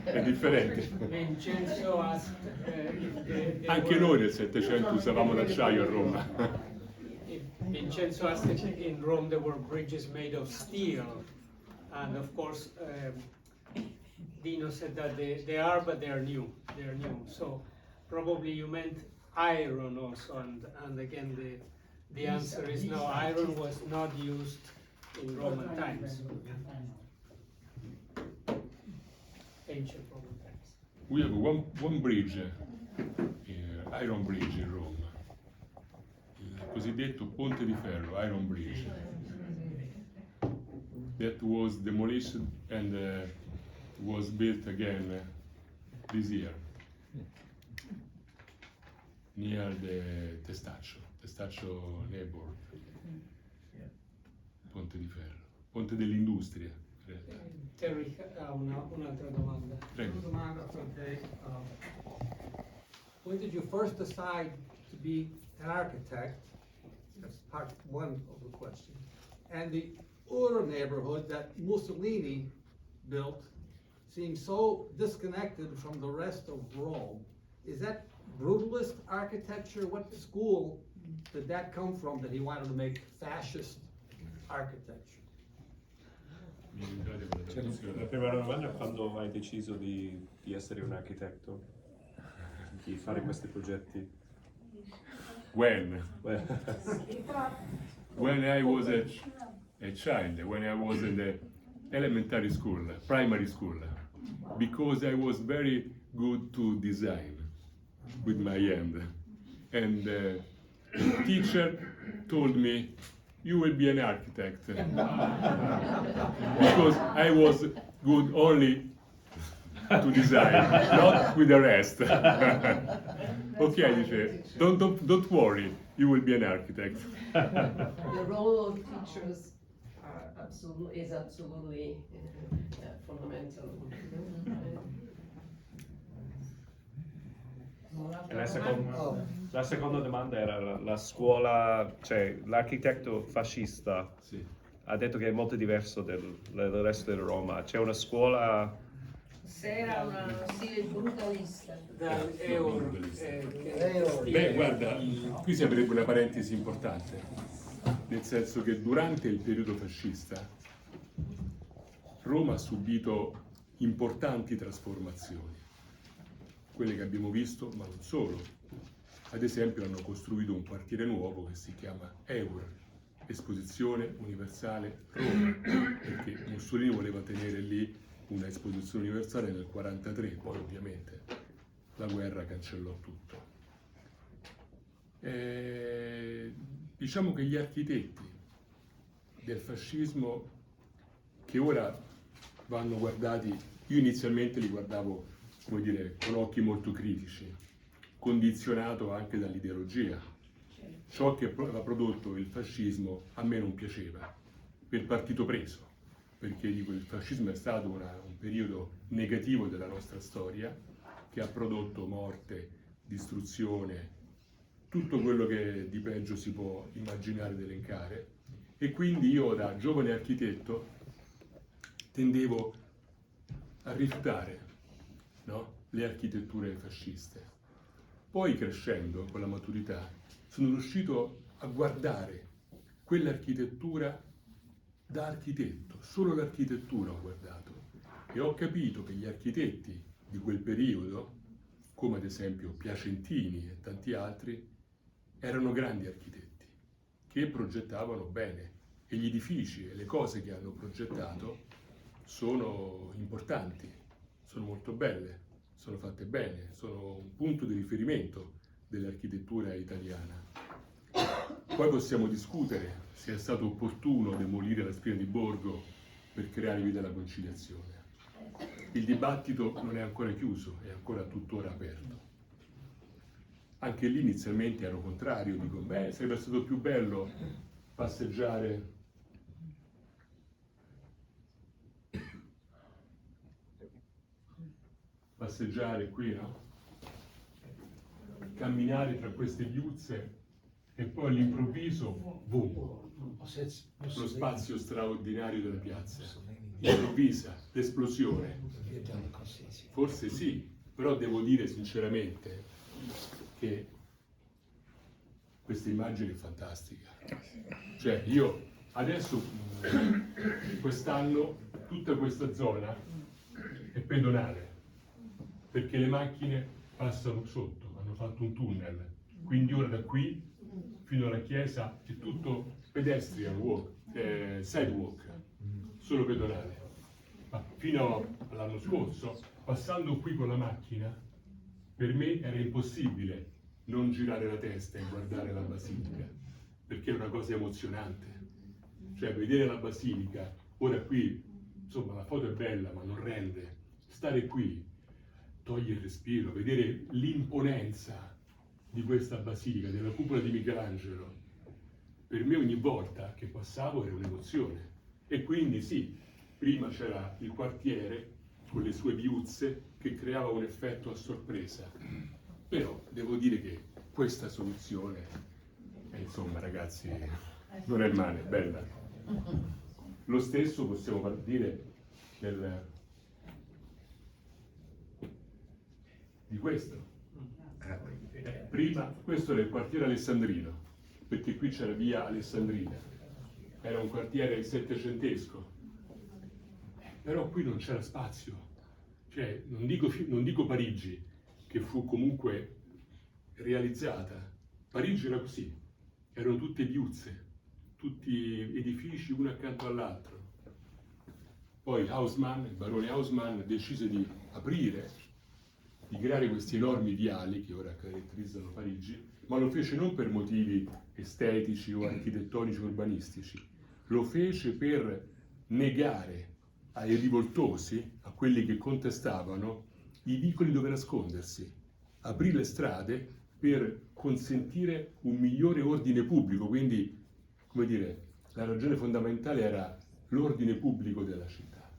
È differente. Vincenzo asked if they Anche were- noi nel 700 usavamo l'acciaio a Roma. Vincenzo asked if in Rome there were bridges made of steel, and of course Dino said that they are, but they are new. They are new. So probably you meant iron also, and again the answer is no. Iron was not used in Roman times, ancient Roman times. We have one bridge, Iron Bridge in Rome, il cosiddetto Ponte di Ferro, Iron Bridge, that was demolished and was built again this year, near the Testaccio neighborhood. Ponte di Ferro, Ponte dell'Industria, in realtà. Terry ha un'altra domanda. Prego. Domanda for Dave. When did you first decide to be an architect? That's part one of the question. And the Ur neighborhood that Mussolini built seems so disconnected from the rest of Rome. Is that brutalist architecture? What school did that come from that he wanted to make fascist architecture? La prima domanda è quando hai deciso di essere un architetto, di fare questi progetti? When I was a child, when I was in the elementary school, primary school, because I was very good to design with my hand. And the teacher told me, you will be an architect. Because I was good only to design, not with the rest. Ok, dice, don't worry, you will be an architect. The role of teachers is absolutely fundamental. E la seconda domanda era la scuola, cioè l'architetto fascista Sì. ha detto che è molto diverso del resto di Roma. C'è una scuola... C'era una stile brutalista. Beh, guarda, qui si aprirebbe una parentesi importante, nel senso che durante il periodo fascista Roma ha subito importanti trasformazioni, quelle che abbiamo visto, ma non solo. Ad esempio hanno costruito un quartiere nuovo che si chiama EUR, Esposizione Universale Roma, perché Mussolini voleva tenere lì una esposizione universale nel 1943, poi ovviamente la guerra cancellò tutto. Diciamo che gli architetti del fascismo, che ora vanno guardati, io inizialmente li guardavo, come dire, con occhi molto critici, condizionato anche dall'ideologia. Ciò che aveva prodotto il fascismo a me non piaceva, per partito preso, perché dico, il fascismo è stato un periodo negativo della nostra storia, che ha prodotto morte, distruzione, tutto quello che di peggio si può immaginare ed elencare, e quindi io da giovane architetto tendevo a rifiutare, no, le architetture fasciste. Poi crescendo con la maturità sono riuscito a guardare quell'architettura da architetto, solo l'architettura ho guardato, e ho capito che gli architetti di quel periodo, come ad esempio Piacentini e tanti altri, erano grandi architetti che progettavano bene, e gli edifici e le cose che hanno progettato sono importanti, sono molto belle, sono fatte bene, sono un punto di riferimento dell'architettura italiana. Poi possiamo discutere se è stato opportuno demolire la spina di Borgo per creare via della Conciliazione. Il dibattito non è ancora chiuso, è ancora tuttora aperto. Anche lì inizialmente ero contrario, dico, beh, sarebbe stato più bello passeggiare qui, no? Camminare tra queste viuzze e poi all'improvviso, boom, lo spazio straordinario della piazza, improvvisa, l'esplosione. Forse sì, però devo dire sinceramente che questa immagine è fantastica. Cioè io adesso, quest'anno, tutta questa zona è pedonale, perché le macchine passano sotto, hanno fatto un tunnel, quindi ora da qui fino alla chiesa è tutto pedestrian walk, sidewalk, solo pedonale. Ma fino all'anno scorso, passando qui con la macchina, per me era impossibile non girare la testa e guardare la basilica, perché è una cosa emozionante. Cioè vedere la basilica, ora qui, insomma la foto è bella ma non rende, stare qui toglie il respiro, vedere l'imponenza di questa basilica, della cupola di Michelangelo, per me ogni volta che passavo era un'emozione. E quindi sì, prima c'era il quartiere con le sue viuzze che creava un effetto a sorpresa, però devo dire che questa soluzione, insomma ragazzi, non è male, è bella. Lo stesso possiamo dire di questo. Prima, questo era il quartiere alessandrino, perché qui c'era via Alessandrina, era un quartiere settecentesco, però qui non c'era spazio. Cioè, non dico Parigi, che fu comunque realizzata. Parigi era così, erano tutte viuzze, tutti edifici uno accanto all'altro. Poi Haussmann, il barone Haussmann, decise di aprire, di creare questi enormi viali che ora caratterizzano Parigi, ma lo fece non per motivi estetici o architettonici o urbanistici, lo fece per negare ai rivoltosi, a quelli che contestavano, i vicoli dove nascondersi, aprì le strade per consentire un migliore ordine pubblico, quindi, come dire, la ragione fondamentale era l'ordine pubblico della città.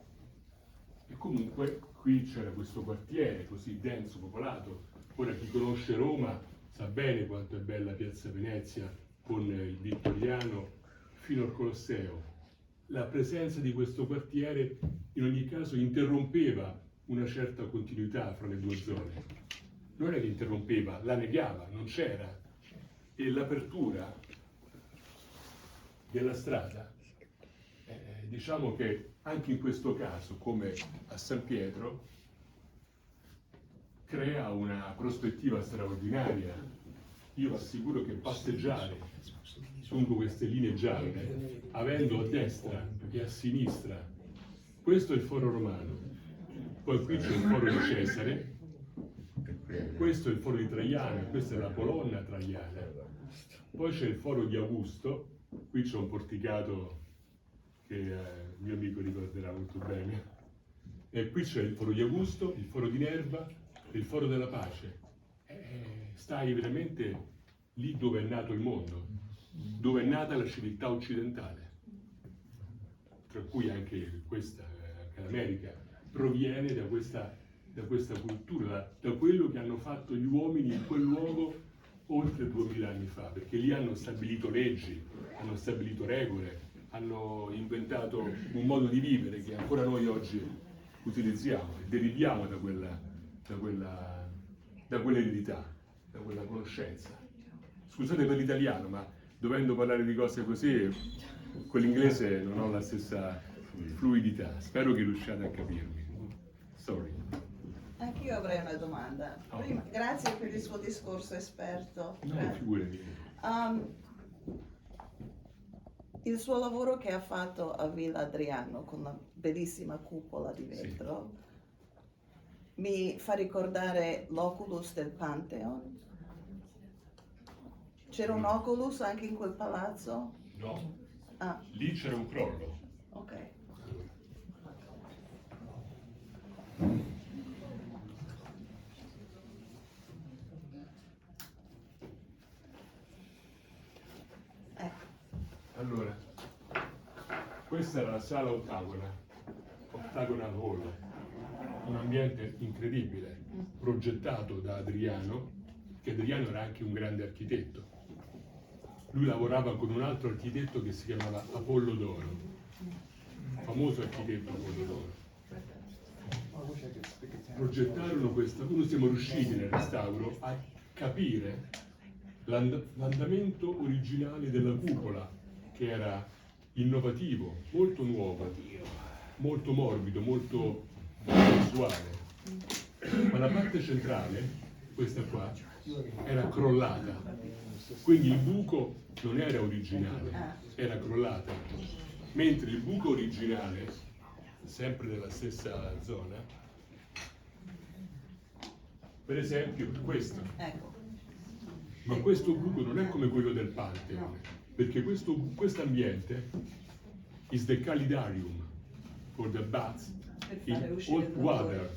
E comunque qui c'era questo quartiere così denso, popolato. Ora chi conosce Roma sa bene quanto è bella Piazza Venezia con il Vittoriano fino al Colosseo. La presenza di questo quartiere in ogni caso interrompeva una certa continuità fra le due zone. Non è che interrompeva, la negava, non c'era. E l'apertura della strada, diciamo che anche in questo caso, come a San Pietro, crea una prospettiva straordinaria. Io vi assicuro che passeggiare lungo queste linee gialle, avendo a destra e a sinistra, questo è il foro romano, poi qui c'è il foro di Cesare, questo è il foro di Traiano, questa è la colonna traiana, poi c'è il foro di Augusto, qui c'è un porticato che il mio amico ricorderà molto bene, e qui c'è il foro di Augusto, il foro di Nerva, il foro della pace. Stai veramente lì dove è nato il mondo, dove è nata la civiltà occidentale, tra cui anche questa, anche l'America, proviene da questa cultura, da quello che hanno fatto gli uomini in quel luogo oltre 2000 anni fa, perché lì hanno stabilito leggi, hanno stabilito regole, hanno inventato un modo di vivere che ancora noi oggi utilizziamo e deriviamo da quell'eredità, da quella conoscenza. Scusate per l'italiano, ma dovendo parlare di cose così, con l'inglese non ho la stessa fluidità. Spero che riusciate a capirmi. Sorry. Anch'io avrei una domanda. Prima, grazie per il suo discorso esperto. No, figurati. Il suo lavoro che ha fatto a Villa Adriano con la bellissima cupola di vetro mi fa ricordare l'Oculus del Pantheon. C'era un Oculus anche in quel palazzo? No, Ah, lì c'era un crollo. ok. Allora, questa era la sala Octagonal Hall, un ambiente incredibile, progettato da Hadriano, che Hadriano era anche un grande architetto. Lui lavorava con un altro architetto che si chiamava Apollo d'Oro, famoso architetto Apollo d'Oro. Progettarono questa, noi siamo riusciti nel restauro a capire l'andamento originale della cupola, che era innovativo, molto nuovo, molto morbido, molto sensuale. Ma la parte centrale, questa qua, era crollata. Quindi il buco non era originale, era crollata. Mentre il buco originale, sempre nella stessa zona, per esempio questo. Ma questo buco non è come quello del Pantheon, perché questo ambiente is the calidarium for the baths in hot water.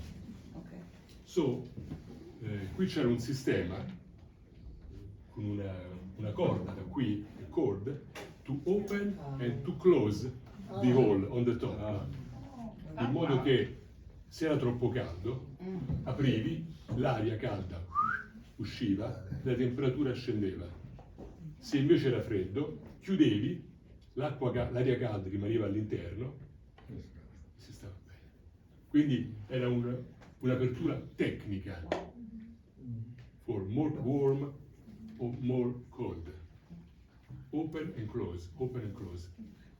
So, qui c'era un sistema con una corda da qui, a cord, to open and to close the hole on the top, in modo che se era troppo caldo, aprivi, l'aria calda usciva, la temperatura scendeva. Se invece era freddo, chiudevi, l'aria calda rimaneva all'interno e si stava bene. Quindi era un'apertura tecnica, for more warm or more cold. Open and close, open and close.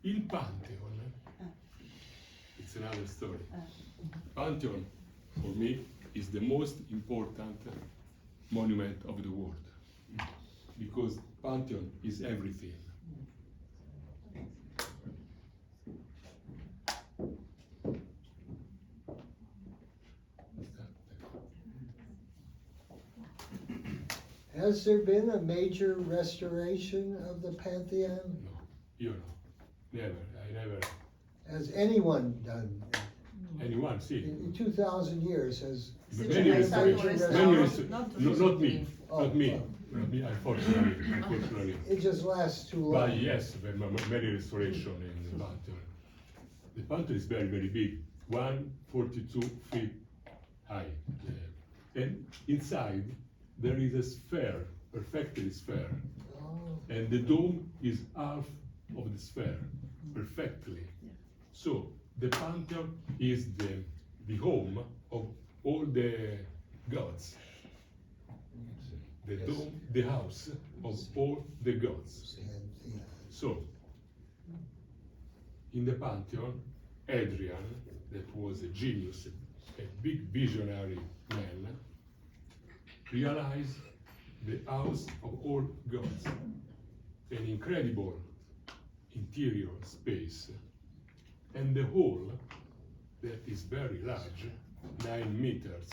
Il Pantheon, it's another story. Pantheon, for me, is the most important monument of the world, because Pantheon is everything. Has there been a major restoration of the Pantheon? No, io no, never, I never. Has anyone done Anyone, see. In 2,000 years has. Many restorations. Many not me. Oh, Not me. oh. Not me, unfortunately. It just lasts too long. But yes, many restoration in the Pantheon. The Pantheon is very, very big, 142 feet high. And inside there is a sphere, perfectly sphere. Oh. And the dome is half of the sphere, perfectly. So the Pantheon is the home of all the gods. The dome, the house of all the gods. So, in the Pantheon, Hadrian, that was a genius, a big visionary man, realized the house of all gods, an incredible interior space, and the hall that is very large, 9 meters.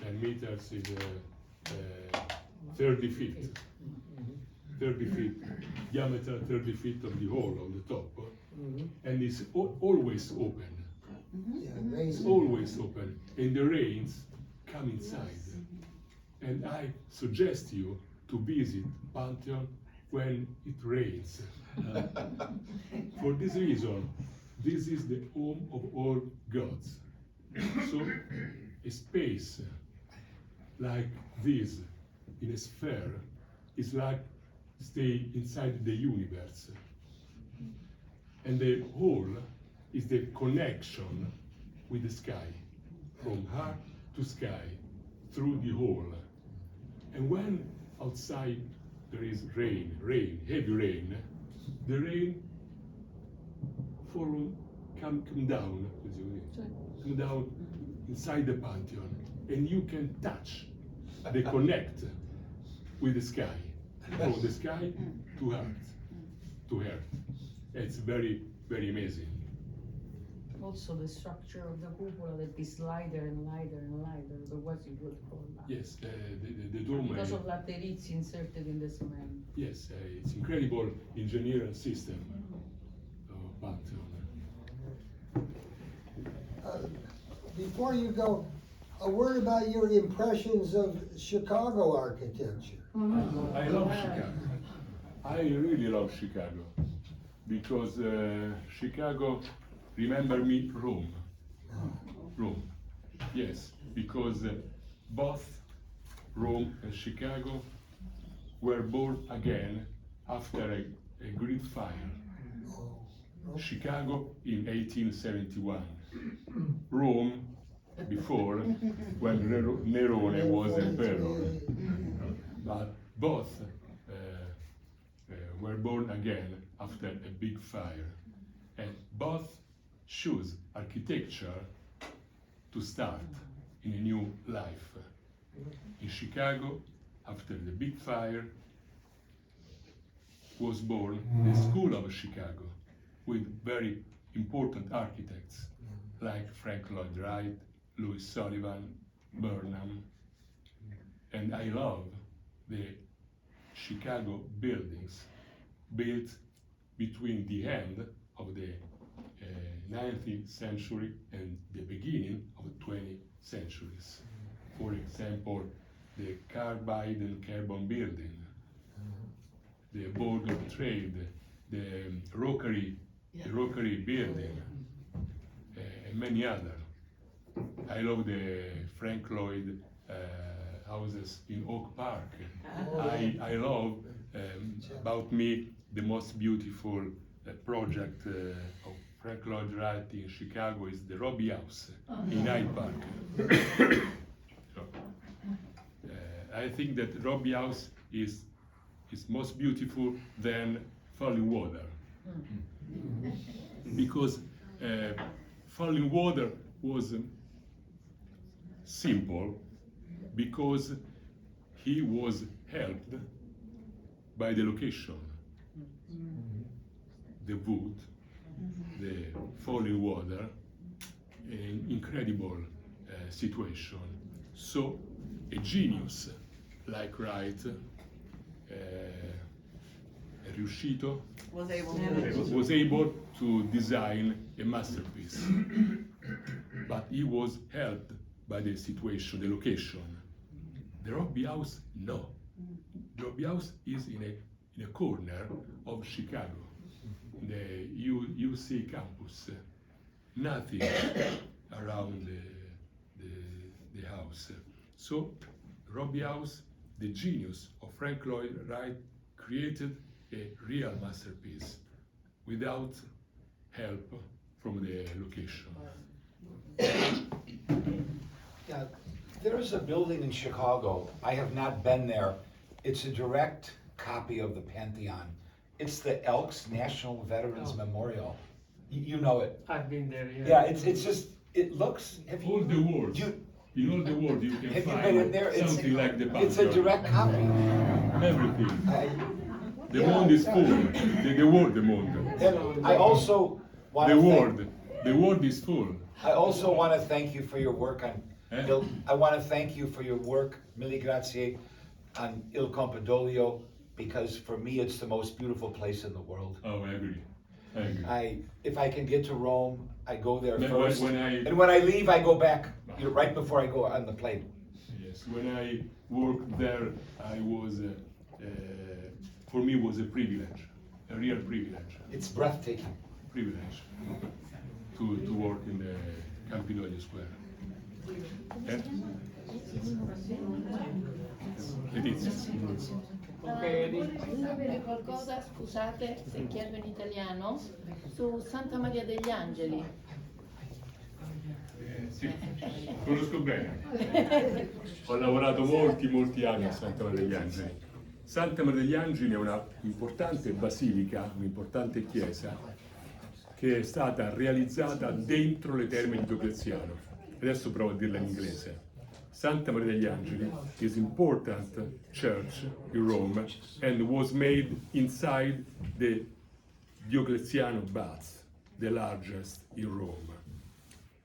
9 meters is 30 feet. 30 feet, diameter 30 feet of the hole on the top, and it's always open. It's always open, and the rains come inside. And I suggest you to visit Pantheon when it rains. For this reason, this is the home of all gods. So a space like this in a sphere is like stay inside the universe. And the whole is the connection with the sky, from heart to sky, through the hole. And when outside there is rain, heavy rain, the rain come down inside the Pantheon, and you can touch, they connect with the sky, from the sky to earth. It's very, very amazing. Also the structure of the cupola that is lighter and lighter and lighter, but what's it good for that? Yes, the dome. Because of laterizi inserted in the cement. Yes, it's incredible engineering system of Pantheon. Before you go, a word about your impressions of Chicago architecture. I love Chicago. I really love Chicago because Chicago remember me Rome. Rome. Yes, because both Rome and Chicago were born again after a great fire. Chicago in 1871. Rome before, when Nerone was emperor. But both were born again after a big fire. And both choose architecture to start in a new life. In Chicago, after the big fire, was born the School of Chicago, with very important architects like Frank Lloyd Wright, Louis Sullivan, Burnham. And I love the Chicago buildings built between the end of the 19th century and the beginning of the 20th centuries. For example, the Carbide and Carbon building, the Board of Trade, the Rockery building, and many others. I love the Frank Lloyd houses in Oak Park. I love, about me, the most beautiful project of Frank Lloyd Wright in Chicago is the Robbie House in Hyde Park. So, I think that Robbie House is most beautiful than Falling Water. Because Falling Water was simple because he was helped by the location, the wood, the falling water, an incredible situation. So a genius like Wright riuscito, Was able was able to design a masterpiece. But he was helped by the situation, the location. The Robbie House, no. The Robbie House is in a corner of Chicago, the UC campus. Nothing around the house. So, Robbie House, the genius of Frank Lloyd Wright, created a real masterpiece without help from the location. Yeah, there is a building in Chicago. I have not been there. It's a direct copy of the Pantheon. It's the Elks National Veterans Memorial. You know it. I've been there, yeah. Yeah, it's just, it looks. Have All you, the world. In all the world, you can have you find been in there? something like the Pantheon. It's a direct copy. Everything. The monde is full. The world, the monde. And I also want to The world is full. I also want to thank you for your work on. I want to thank you for your work, mille grazie, on Il Campidoglio, because for me it's the most beautiful place in the world. Oh, I agree. If I can get to Rome, I go there first, when when I leave, I go back. Right before I go on the plane. Yes, when I worked there, I was, for me, it was a privilege, a real privilege. It's breathtaking. Privilege to work in the Campidoglio Square. Letizia. Volevo sapere qualcosa, scusate se chiedo in italiano, su Santa Maria degli Angeli. Sì, conosco bene. Ho lavorato molti anni a Santa Maria degli Angeli. Santa Maria degli Angeli è una importante basilica, un'importante chiesa che è stata realizzata dentro le terme di Diocletiano. Adesso provo a dirla in inglese. Santa Maria degli Angeli is important church in Rome and was made inside the Diocletiano baths, the largest in Rome.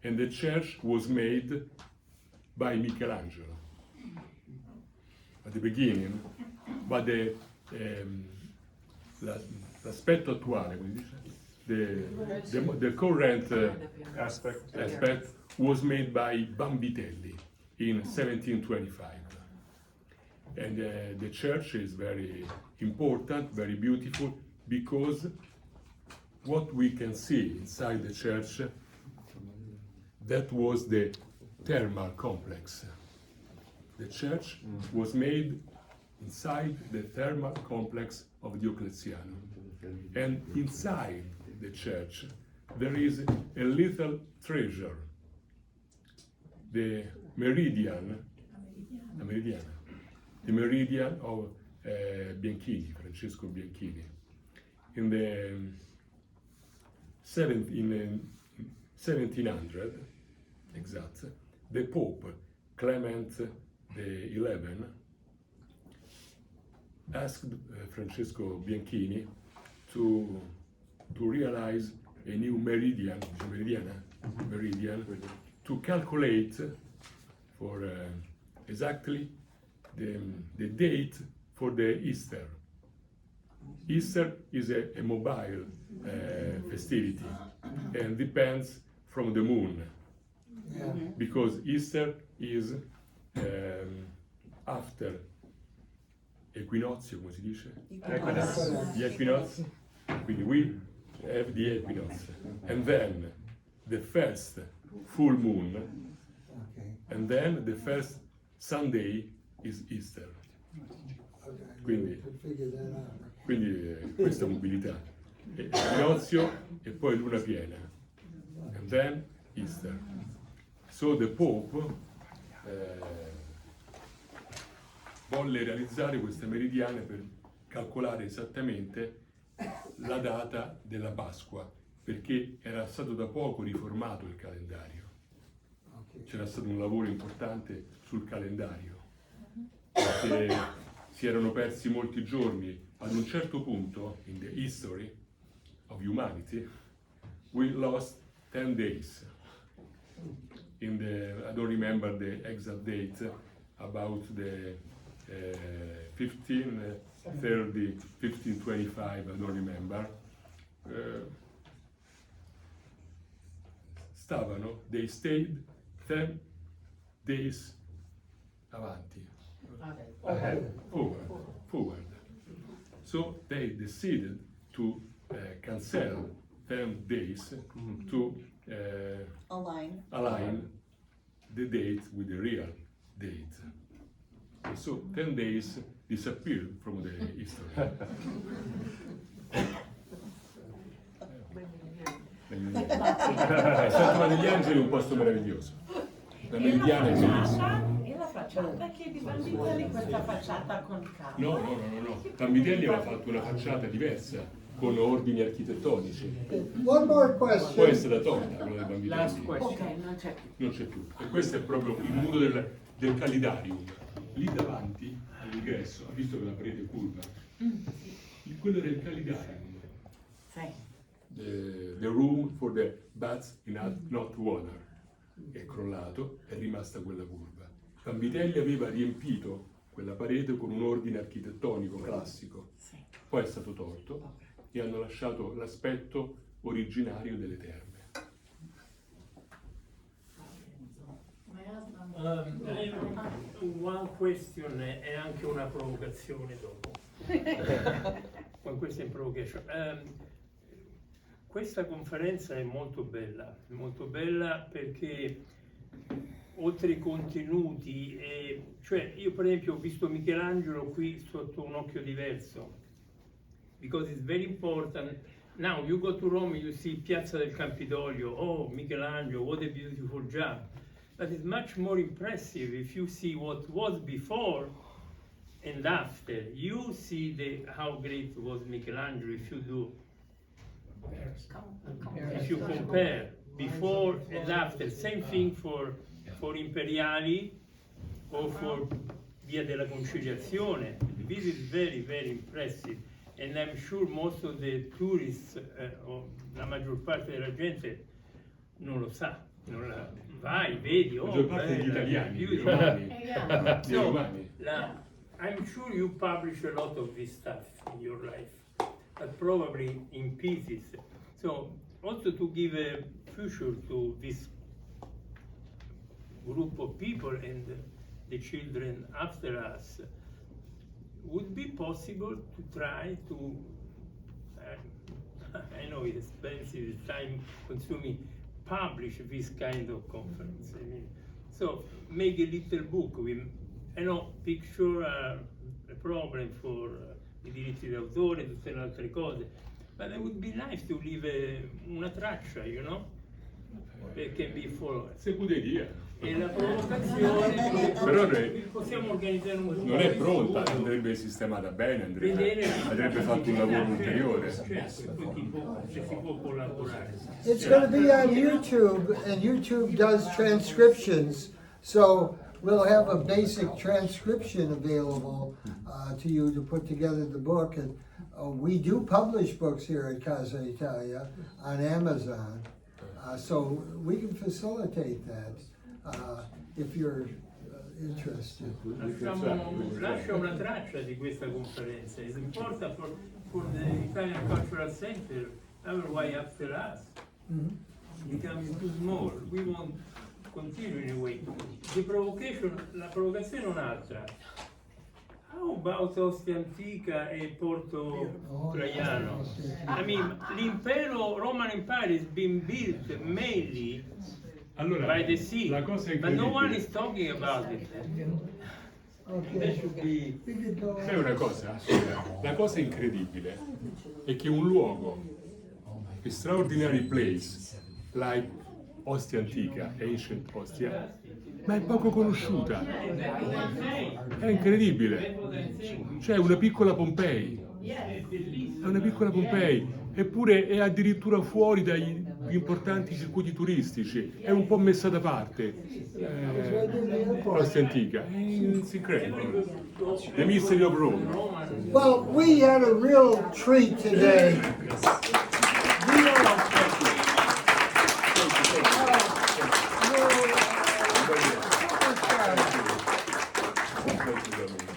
And the church was made by Michelangelo at the beginning, but l'aspetto attuale, come dice, the current aspect was made by Bambitelli in 1725. And the church is very important, very beautiful, because what we can see inside the church, that was the thermal complex. The church was made inside the thermal complex of Diocletian. And inside the church, there is a little treasure, the meridian of Bianchini, Francesco Bianchini. In the 1700, exact, the Pope Clement XI asked Francesco Bianchini to realize a new meridian to calculate for exactly the date for the Easter. Easter is a mobile festivity and depends from the moon, because Easter is after equinozio, come si dice? The equinox. Quindi we have the equinox, and then the first full moon, and then the first Sunday is Easter. Quindi questa mobilità, equinozio e poi luna piena, and then Easter. So the Pope volle realizzare queste meridiane per calcolare esattamente la data della Pasqua, perché era stato da poco riformato il calendario. C'era stato un lavoro importante sul calendario, perché si erano persi molti giorni. Ad un certo punto, in the history of humanity, we lost 10 days. In the, I don't remember the exact date, about the 15 30, 1525, I don't remember, they stayed 10 days avanti, forward. So they decided to cancel 10 days to align the date with the real date. And so 10 days disappeared from the history. Santa Maria degli Angeli è un posto meraviglioso. La Meridiana è bellissima. E la facciata che di Vanvitelli, questa facciata con calma? No. Vanvitelli aveva fatto una facciata diversa, con ordini architettonici. One more question. Può essere tolta quella dei Vanvitelli. Ok, non c'è più. Non c'è più. E questo è proprio il muro del Calidarium. Lì davanti, all'ingresso, ha visto che la parete è curva? Quello del Calidarium. Sì. The room for the bats in hot water. È crollato, è rimasta quella curva. Vanvitelli aveva riempito quella parete con un ordine architettonico classico. Poi è stato tolto e hanno lasciato l'aspetto originario delle terme. One question e anche una provocazione dopo. One question provocation. Questa conferenza è molto bella perché oltre ai contenuti, cioè io per esempio ho visto Michelangelo qui sotto un occhio diverso, because it's very important. Now you go to Rome, you see Piazza del Campidoglio, oh Michelangelo, what a beautiful job. But it's much more impressive if you see what was before and after. You see how great was Michelangelo if you do. If you compare before and after, same thing for Imperiali or for Via della Conciliazione. This is very, very impressive. And I'm sure most of the tourists, o la maggior parte della gente, non lo sa. Vai, vedi, La maggior parte degli italiani, dei romani. I'm sure you publish a lot of this stuff in your life, but probably in pieces. So also to give a future to this group of people and the children after us, would be possible to try to, I know it's expensive, it's time consuming, publish this kind of conference. I mean, so make a little book with, I know, picture are a problem for i diritti d'autore e tutte le altre cose, but it would be nice to leave una traccia, you know, that can be followed. C'est good idea. E la provocazione, però possiamo organizzare un gruppo. non è pronta, andrebbe sistemata bene, andrebbe fatto un lavoro ulteriore. It's going to be on YouTube, and YouTube does transcriptions, so we'll have a basic transcription available to you to put together the book. And we do publish books here at Casa Italia on Amazon, so we can facilitate that if you're interested. Lascia una traccia di questa conferenza. It's important for the Italian Cultural Center, otherwise after us, becoming too small. We won't continue in a way. La provocazione è un'altra. How about Ostia Antica e Porto Traiano? I mean, l'impero, Roman Empire has been built mainly by the sea, la cosa but no one is talking about it. Sai una cosa? La cosa incredibile è che un luogo, a straordinary place, like Ostia Antica, Ancient Ostia, ma è poco conosciuta. È incredibile. C'è una piccola Pompei. È una piccola Pompei. Eppure è addirittura fuori dagli importanti circuiti turistici. È un po' messa da parte. Ostia Antica. It's incredible. The mystery of Rome. Well, we had a real treat today.